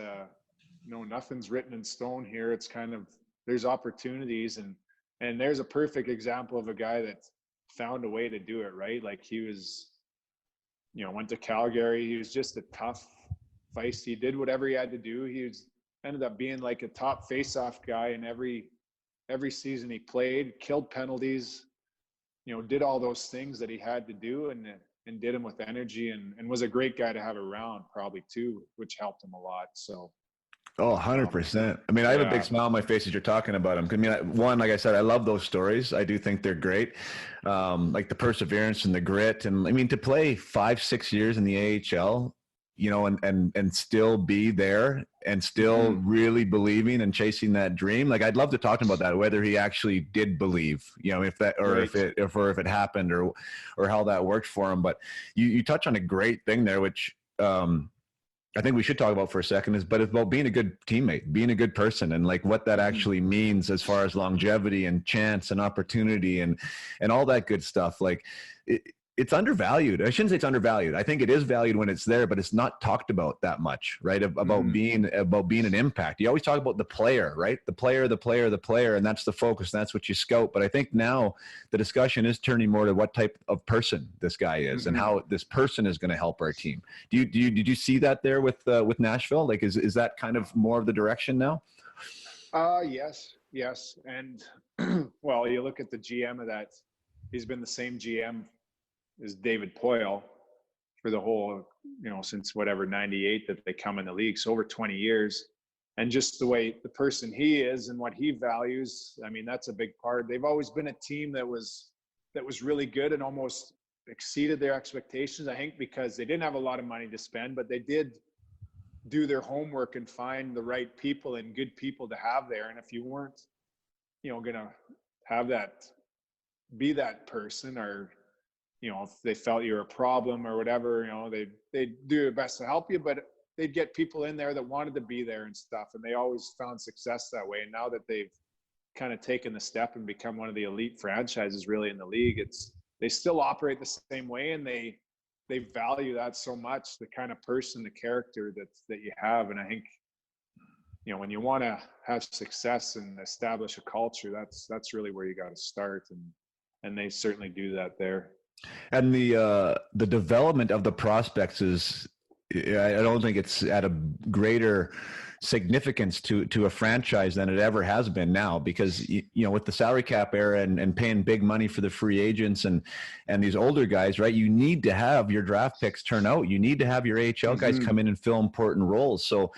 B: nothing's written in stone here. It's kind of, there's opportunities, and there's a perfect example of a guy that found a way to do it, right? Like, he was, went to Calgary. He was just a tough, feisty. He did whatever he had to do. He ended up being like a top face-off guy in every season he played, killed penalties, did all those things that he had to do, and did them with energy, and was a great guy to have around probably too, which helped him a lot. So.
A: Oh, 100%. I mean, I have a big smile on my face as you're talking about him. I mean, one, like I said, I love those stories. I do think they're great. Like the perseverance and the grit. And I mean, to play 5-6 years in the AHL, and still be there and still really believing and chasing that dream. Like, I'd love to talk to him about that, whether he actually did believe, if that, or if it happened or how that worked for him. But you touch on a great thing there, which, I think we should talk about for a second but it's about being a good teammate, being a good person, and like what that actually means as far as longevity and chance and opportunity and all that good stuff. Like, it's undervalued. I shouldn't say it's undervalued. I think it is valued when it's there, but it's not talked about that much, right? About being an impact. You always talk about the player, right? The player, and that's the focus. And that's what you scout. But I think now the discussion is turning more to what type of person this guy is and how this person is going to help our team. Did you see that there with Nashville? Like, is that kind of more of the direction now?
B: Yes. And well, you look at the GM of that. He's been the same GM is David Poyle for the whole, since 98 that they come in the league. So over 20 years. And just the way the person he is and what he values, I mean, that's a big part. They've always been a team that was really good and almost exceeded their expectations, I think, because they didn't have a lot of money to spend, but they did do their homework and find the right people and good people to have there. And if you weren't, going to have that, be that person, or if they felt you're a problem or whatever, they'd do their best to help you, but they'd get people in there that wanted to be there and stuff. And they always found success that way. And now that they've kind of taken the step and become one of the elite franchises really in the league, they still operate the same way. And they value that so much, the kind of person, the character that you have. And I think, when you want to have success and establish a culture, that's really where you got to start. And they certainly do that there.
A: And the development of the prospects is, I don't think it's at a greater significance to a franchise than it ever has been now, because with the salary cap era and paying big money for the free agents and these older guys, right? You need to have your draft picks turn out. You need to have your AHL guys come in and fill important roles. So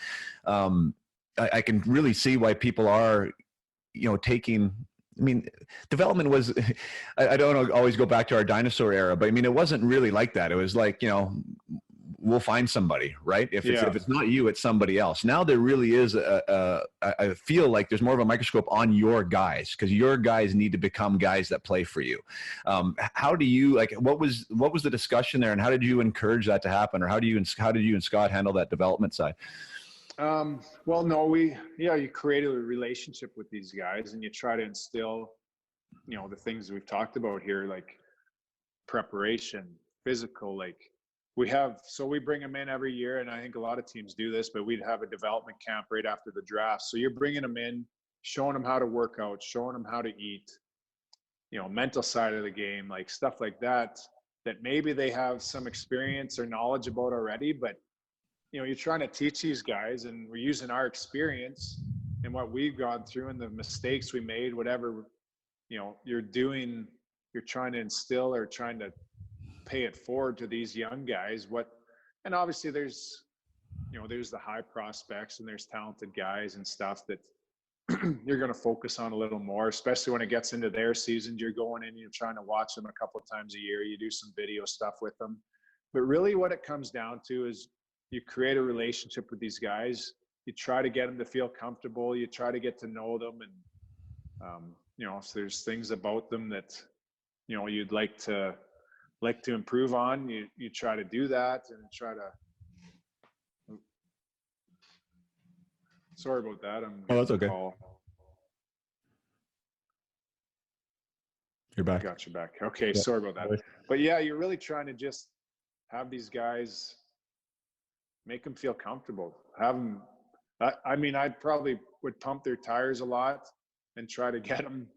A: I can really see why people are, taking. I mean, development was, I don't always go back to our dinosaur era, but I mean, it wasn't really like that. It was like, we'll find somebody, right? If
B: Yeah.
A: it's not you, it's somebody else. Now there really is I feel like there's more of a microscope on your guys, because your guys need to become guys that play for you. How do you, like, what was the discussion there, and how did you encourage that to happen, or how did you and Scott handle that development side?
B: Well, no, you create a relationship with these guys, and you try to instill, the things we've talked about here, like preparation, physical, like we bring them in every year, and I think a lot of teams do this, but we'd have a development camp right after the draft. So you're bringing them in, showing them how to work out, showing them how to eat, mental side of the game, like stuff like that maybe they have some experience or knowledge about already, but you're trying to teach these guys, and we're using our experience and what we've gone through and the mistakes we made, whatever, you're trying to instill or trying to pay it forward to these young guys. And obviously there's the high prospects and there's talented guys and stuff that you're going to focus on a little more, especially when it gets into their season. You're going in, you're trying to watch them a couple of times a year. You do some video stuff with them. But really what it comes down to is you create a relationship with these guys. You try to get them to feel comfortable. You try to get to know them. And, if there's things about them that, you'd like to improve on, you try to do that, and try to. Sorry about that.
A: Oh, that's okay.
B: Call.
A: You're back.
B: Got you back. Okay,
A: yeah.
B: Sorry about that. But yeah, you're really trying to just have these guys, make them feel comfortable. Have them. I probably would pump their tires a lot and try to get them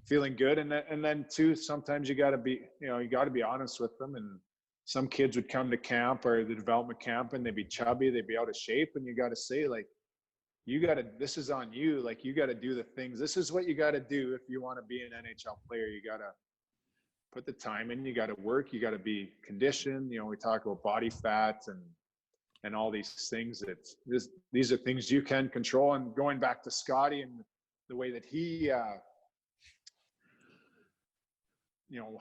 B: feeling good. And then too, sometimes you got to be honest with them. And some kids would come to camp or the development camp and they'd be chubby, they'd be out of shape, and you got to say, like, this is on you. Like, you got to do the things. This is what you got to do if you want to be an NHL player. You got to put the time in. You got to work. You got to be conditioned. We talk about body fat and all these things. These are things you can control. And going back to Scotty and the way that he,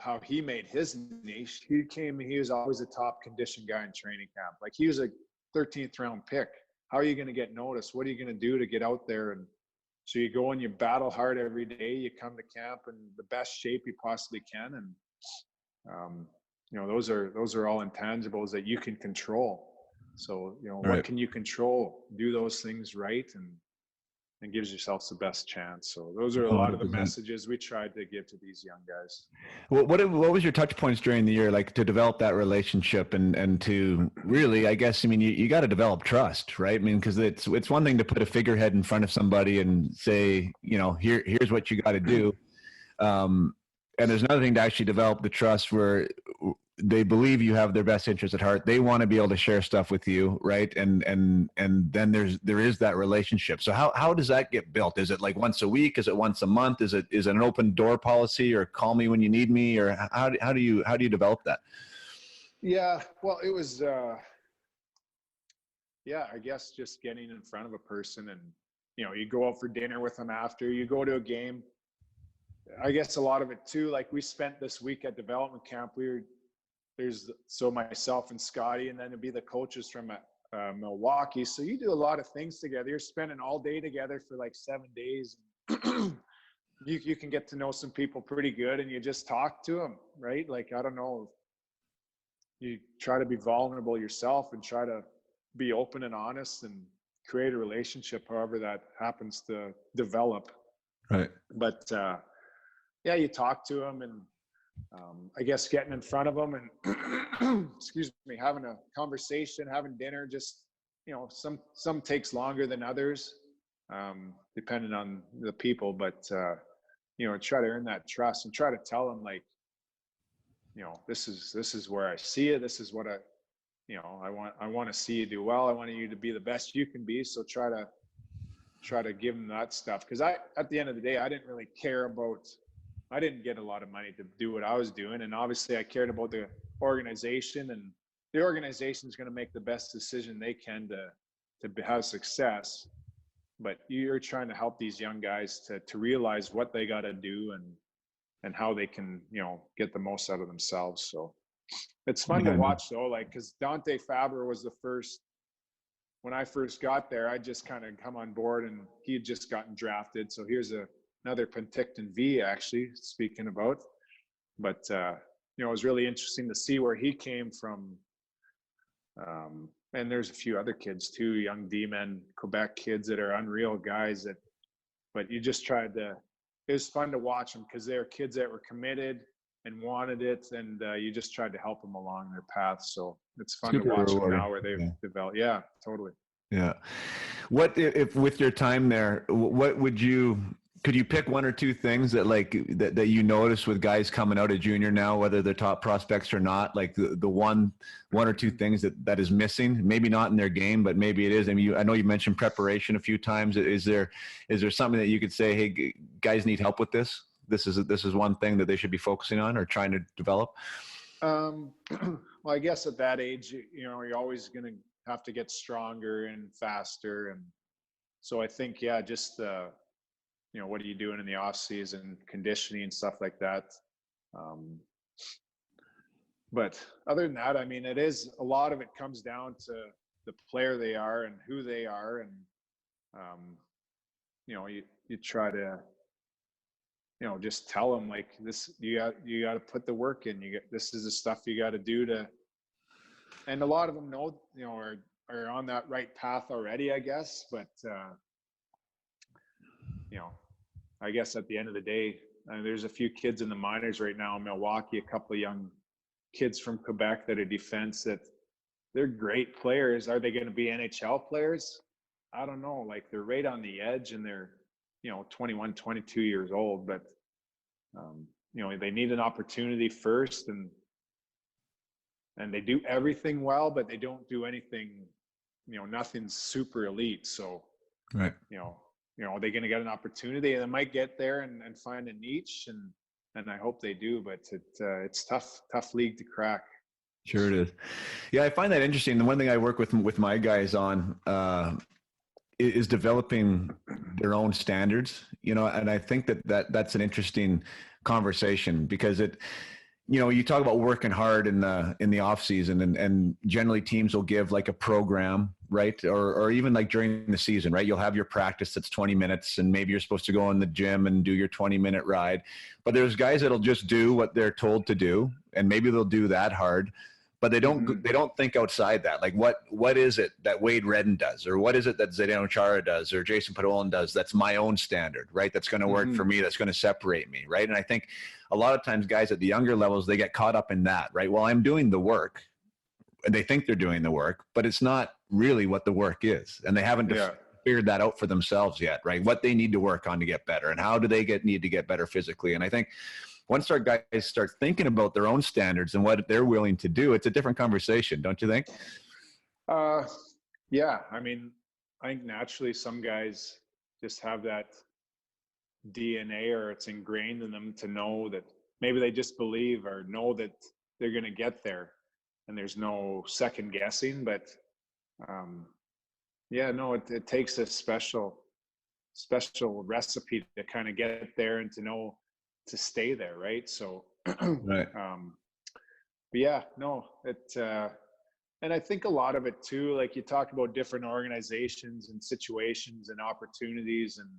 B: how he made his niche. He was always a top condition guy in training camp. Like, he was a 13th round pick. How are you going to get noticed? What are you going to do to get out there? And so you go and you battle hard every day. You come to camp in the best shape you possibly can. And, those are all intangibles that you can control. So,
A: Right.
B: What can you control? Do those things right, and gives yourself the best chance. So those are a lot of the
A: 100%.
B: messages we tried to give to these young guys.
A: What was your touch points during the year, like, to develop that relationship and to really, I guess, you got to develop trust, right? Because it's one thing to put a figurehead in front of somebody and say, here's what you got to do. And there's another thing to actually develop the trust where they believe you have their best interest at heart. They want to be able to share stuff with you, right? And then there is that relationship. So how does that get built? Is it like once a week? Is it once a month? Is it an open door policy, or call me when you need me? Or how do you develop that?
B: Yeah, well, it was I guess just getting in front of a person, and you go out for dinner with them after, you go to a game. I guess a lot of it too, like, we spent this week at development camp. So myself and Scotty, and then it'd be the coaches from Milwaukee. So you do a lot of things together. You're spending all day together for like 7 days. You can get to know some people pretty good, and you just talk to them, right? Like, I don't know, you try to be vulnerable yourself and try to be open and honest and create a relationship, however that happens to develop.
A: Right.
B: But you talk to them, and I guess getting in front of them and excuse me, having a conversation, having dinner, just, some takes longer than others, depending on the people, but try to earn that trust and try to tell them, like, this is where I see it. This is what I want to see you do well. I want you to be the best you can be. So try to give them that stuff. Cause at the end of the day, I didn't really care about, I didn't get a lot of money to do what I was doing. And obviously I cared about the organization, and the organization is going to make the best decision they can to have success. But you're trying to help these young guys to realize what they got to do and how they can, get the most out of themselves. So It's fun to watch though, like, because Dante Faber was the first. When I first got there, I just kind of come on board, and he had just gotten drafted. So here's another Penticton V, actually, speaking about. But it was really interesting to see where he came from. And there's a few other kids too, young D-men, Quebec kids that are unreal guys but you just tried to, it was fun to watch them because they're kids that were committed and wanted it. And you just tried to help them along their path. So it's fun to watch them now where they've developed. Yeah, totally.
A: Yeah. What if with your time there, what could you pick one or two things that that you notice with guys coming out of junior now, whether they're top prospects or not, like the one or two things that is missing, maybe not in their game, but maybe it is. I mean, I know you mentioned preparation a few times. Is there something that you could say, hey, guys need help with this? This is one thing that they should be focusing on or trying to develop?
B: Well, I guess at that age, you're always going to have to get stronger and faster. And so I think, yeah, just what are you doing in the off season, conditioning and stuff like that. But other than that, I mean, a lot of it comes down to the player they are and who they are. And, you try to, just tell them like this, you got to put the work in, this is the stuff you got to do and a lot of them know, are on that right path already, I guess. But, I guess at the end of the day, there's a few kids in the minors right now in Milwaukee, a couple of young kids from Quebec that are defense that they're great players. Are they going to be NHL players? I don't know. Like, they're right on the edge and they're, 21, 22 years old, but, they need an opportunity first and they do everything well, but they don't do anything, nothing's super elite. So,
A: right.
B: Are they going to get an opportunity? And they might get there and find a niche, and I hope they do. But it's tough league to crack.
A: Sure it is. Yeah, I find that interesting. The one thing I work with my guys on is developing their own standards. And I think that's an interesting conversation because you talk about working hard in the off season and generally teams will give like a program, right? Or even like during the season, right? You'll have your practice that's 20 minutes and maybe you're supposed to go in the gym and do your 20-minute ride. But there's guys that'll just do what they're told to do. And maybe they'll do that hard, but they don't think outside that. Like what is it that Wade Redden does? Or what is it that Zdeno Chara does or Jason Podolin does? That's my own standard, right? That's going to work for me. That's going to separate me. Right. And I think a lot of times guys at the younger levels, they get caught up in that, right? Well, I'm doing the work and they think they're doing the work, but it's not really what the work is. And they haven't figured that out for themselves yet, right? What they need to work on to get better and how do they need to get better physically. And I think once our guys start thinking about their own standards and what they're willing to do, it's a different conversation. Don't you think?
B: Yeah. I mean, I think naturally some guys just have that DNA or it's ingrained in them to know that maybe they just believe or know that they're going to get there and there's no second guessing. But it takes a special recipe to kind of get there and to know to stay there, right? So
A: right.
B: And I think a lot of it too, like you talk about different organizations and situations and opportunities and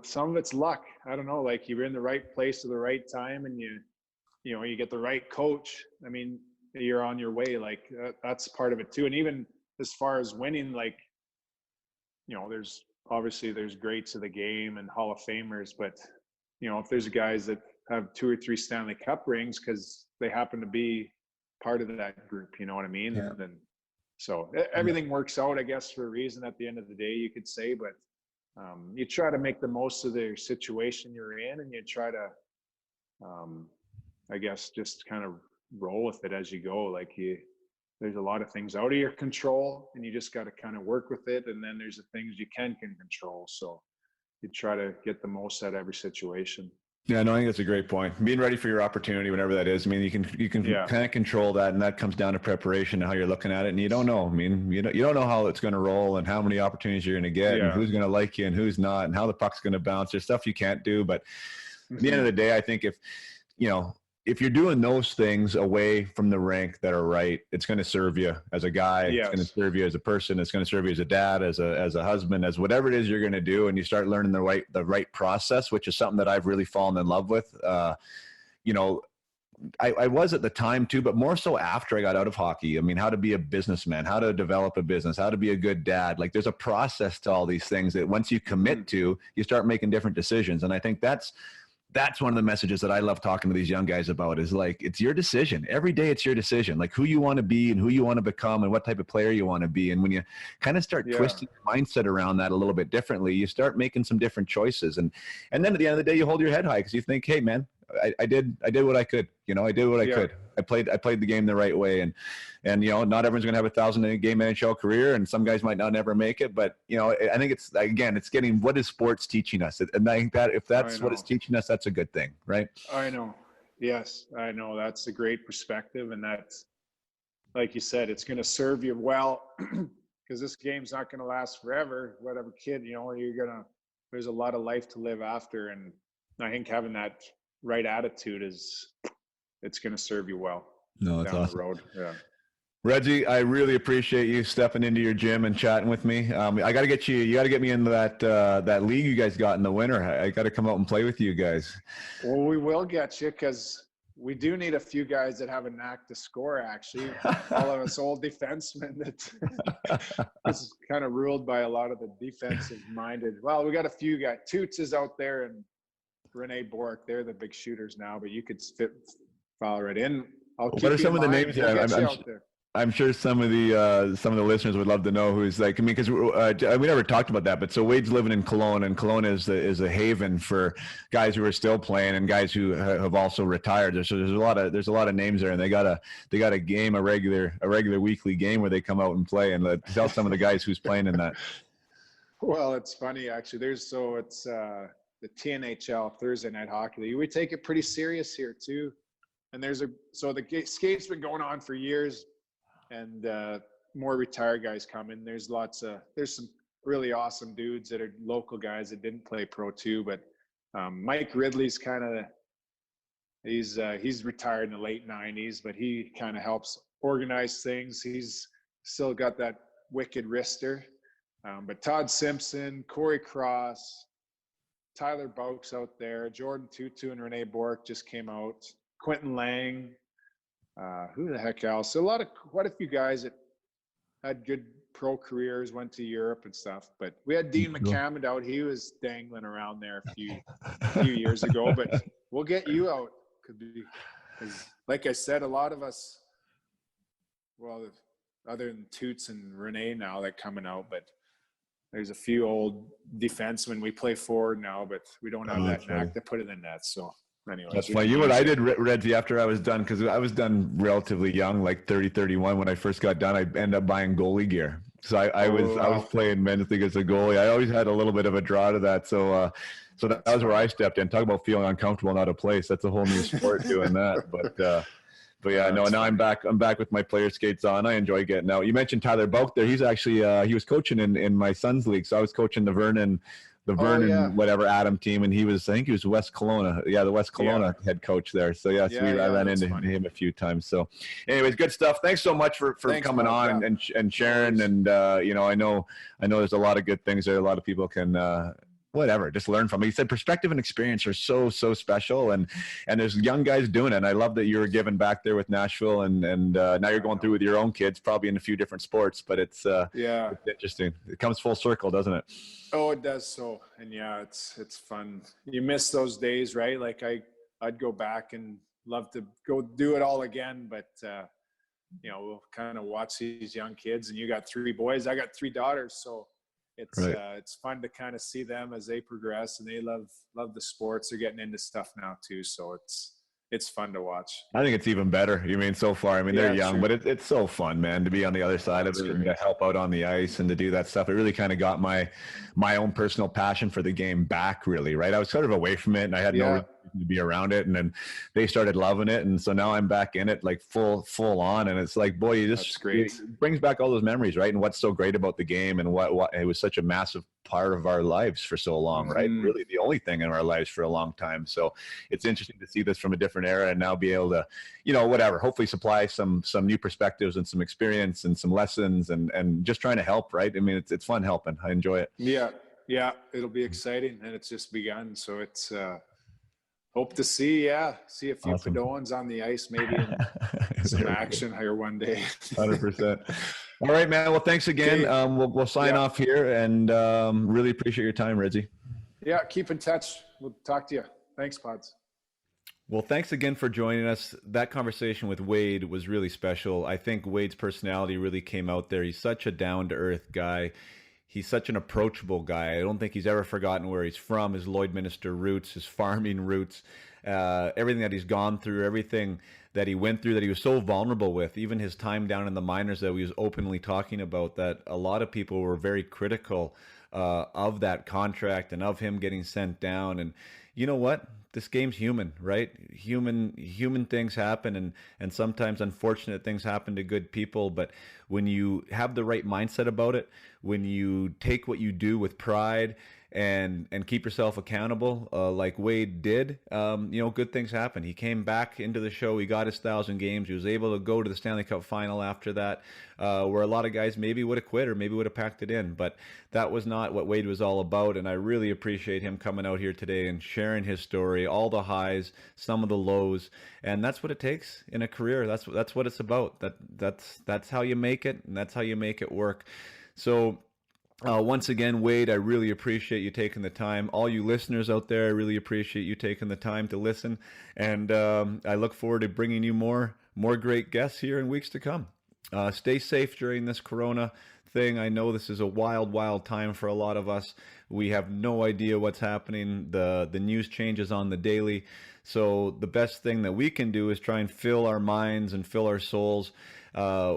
B: some of it's luck. I don't know, like you're in the right place at the right time and you get the right coach. I mean, you're on your way. Like that's part of it too. And even as far as winning, like, there's greats of the game and Hall of Famers, but if there's guys that have 2 or 3 Stanley Cup rings because they happen to be part of that group, you know what I mean?
A: Yeah.
B: And then, so everything works out, I guess, for a reason at the end of the day, you could say, but you try to make the most of the situation you're in and you try to, I guess, just kind of roll with it as you go. Like there's a lot of things out of your control and you just got to kind of work with it. And then there's the things you can control. So you try to get the most out of every situation.
A: Yeah, no, I think that's a great point. Being ready for your opportunity, whenever that is. I mean, you can kind of control that, and that comes down to preparation and how you're looking at it. And you don't know. I mean, you don't know how it's going to roll and how many opportunities you're going to get, and who's going to like you and who's not, and how the puck's going to bounce. There's stuff you can't do, but at the end of the day, I think if if you're doing those things away from the rink that are right, it's going to serve you as a guy.
B: Yes.
A: It's going to serve you as a person. It's going to serve you as a dad, as a husband, as whatever it is you're going to do. And you start learning the right process, which is something that I've really fallen in love with. I was at the time too, but more so after I got out of hockey. I mean, how to be a businessman, how to develop a business, how to be a good dad. Like there's a process to all these things that once you commit to, you start making different decisions. And I think that's one of the messages that I love talking to these young guys about is like, it's your decision. Every day it's your decision, like who you want to be and who you want to become and what type of player you want to be. And when you kind of start twisting your mindset around that a little bit differently, you start making some different choices. And then at the end of the day, you hold your head high because you think, hey man, I did what I could, I did what I could. I played the game the right way. And not everyone's going to have a 1,000-game NHL career, and some guys might not ever make it. But, I think it's getting, what is sports teaching us? And I think that if that's what it's teaching us, that's a good thing, right?
B: I know. Yes, I know. That's a great perspective. And that's, like you said, it's going to serve you well because this game's not going to last forever. Whatever kid, there's a lot of life to live after. And I think having that right attitude it's going to serve you well
A: down
B: awesome. The road. Yeah.
A: Reggie, I really appreciate you stepping into your gym and chatting with me. I got to get you got to get me into that league you guys got in the winter. I got to come out and play with you guys.
B: Well, we will get you because we do need a few guys that have a knack to score, actually. All of us old defensemen that is kind of ruled by a lot of the defensive minded. Well, we got a few guys. Toots is out there and Rene Bork, they're the big shooters now, but you could follow right in.
A: What are some of the names there? I'm sure some of the listeners would love to know who's like. I mean, because we never talked about that. But so Wade's living in Cologne, and Cologne is a haven for guys who are still playing and guys who have also retired. So there's a lot of names there, and they got a game, a regular weekly game where they come out and play. And tell some of the guys who's playing in that.
B: Well, it's funny actually. It's the TNHL Thursday Night Hockey League. We take it pretty serious here too. And the skate's been going on for years, and more retired guys come in. There's some really awesome dudes that are local guys that didn't play pro too. But Mike Ridley's he's retired in the late 90s, but he kind of helps organize things. He's still got that wicked wrister. But Todd Simpson, Corey Cross, Tyler Boak's out there. Jordan Tutu and Rene Bork just came out. Quentin Lang. Who the heck else? Quite a few guys that had good pro careers, went to Europe and stuff. But we had Dean McCammond out. He was dangling around there a few years ago. But we'll get you out. Because, like I said, a lot of us, well, other than Toots and Rene now, they're coming out. But there's a few old defensemen. We play forward now, but we don't have that knack to put it in net. So anyway.
A: That's funny. You know what I did, Reggie, after I was done, because I was done relatively young, like 30, 31. When I first got done, I ended up buying goalie gear. So I was playing men's league as a goalie. I always had a little bit of a draw to that. So that was where I stepped in. Talk about feeling uncomfortable and out of place. That's a whole new sport doing that. But yeah, no, now I'm back with my player skates on. I enjoy getting out. You mentioned Tyler Boak there. He's actually he was coaching in my son's league. So I was coaching the Vernon whatever Adam team, and I think he was West Kelowna. Yeah, the West Kelowna head coach there. So I ran into him a few times. So anyways, good stuff. Thanks so much for coming on and sharing. And I know there's a lot of good things there. A lot of people can just learn from it. He said perspective and experience are so special, and there's young guys doing it. And I love that you were giving back there with Nashville, and now you're going through with your own kids, probably in a few different sports. But it's interesting. It comes full circle, doesn't it?
B: Oh, it does. So, and it's fun. You miss those days, right? Like I'd go back and love to go do it all again, but we'll kind of watch these young kids. And you got 3 boys, I got 3 daughters, so. It's fun to kind of see them as they progress, and they love the sports. They're getting into stuff now too, so it's fun to watch.
A: I think it's even better. You mean so far? I mean, they're young, but it's so fun, man, to be on the other side of it and to help out on the ice and to do that stuff. It really kind of got my own personal passion for the game back, really, right? I was sort of away from it, and I had no happened to be around it, and then they started loving it, and so now I'm back in it, like full on, and it's like, boy,
B: That's great.
A: it brings back all those memories, right? And what's so great about the game, and what it was such a massive part of our lives for so long, right? Really the only thing in our lives for a long time. So it's interesting to see this from a different era and now be able to, whatever, hopefully supply some new perspectives and some experience and some lessons and just trying to help, right? I mean, it's fun helping. I enjoy it.
B: Yeah, it'll be exciting, and it's just begun. So it's hope to see a few
A: Awesome.
B: Padolans on the ice, maybe in some action here one day.
A: 100%. All right, man. Well, thanks again.
B: Okay.
A: We'll sign off here, and really appreciate your time, Redzy.
B: Yeah, keep in touch. We'll talk to you. Thanks, Pods.
A: Well, thanks again for joining us. That conversation with Wade was really special. I think Wade's personality really came out there. He's such a down-to-earth guy. He's such an approachable guy. I don't think he's ever forgotten where he's from, his Lloydminster roots, his farming roots, everything that he's gone through, everything that he went through that he was so vulnerable with, even his time down in the minors that he was openly talking about, that a lot of people were very critical of that contract and of him getting sent down. And you know what? This game's human, right? Human things happen, and sometimes unfortunate things happen to good people. But when you have the right mindset about it, when you take what you do with pride and keep yourself accountable, like Wade did, good things happen. He came back into the show. He got his 1,000 games. He was able to go to the Stanley Cup final after that, where a lot of guys maybe would have quit or maybe would have packed it in. But that was not what Wade was all about. And I really appreciate him coming out here today and sharing his story, all the highs, some of the lows. And that's what it takes in a career. That's what it's about. That's how you make it, and that's how you make it work. So once again, Wade, I really appreciate you taking the time. All you listeners out there, I really appreciate you taking the time to listen. And I look forward to bringing you more great guests here in weeks to come. Stay safe during this Corona thing. I know this is a wild time for a lot of us. We have no idea what's happening. The news changes on the daily. So the best thing that we can do is try and fill our minds and fill our souls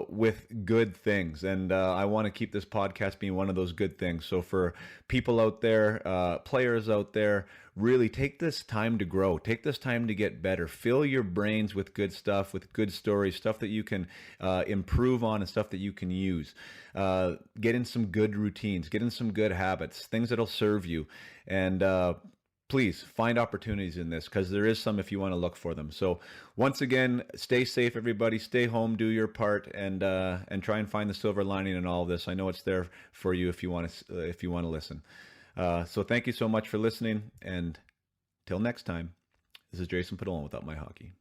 A: with good things. And I want to keep this podcast being one of those good things. So for people out there, players out there, really take this time to grow. Take this time to get better. Fill your brains with good stuff, with good stories, stuff that you can improve on and stuff that you can use. Get in some good routines. Get in some good habits, things that'll serve you. And please find opportunities in this, because there is some if you want to look for them. So once again, stay safe, everybody. Stay home, do your part, and try and find the silver lining in all of this. I know it's there for you if you want to listen. So thank you so much for listening, and till next time, this is Jason Padolan with Up My Hockey.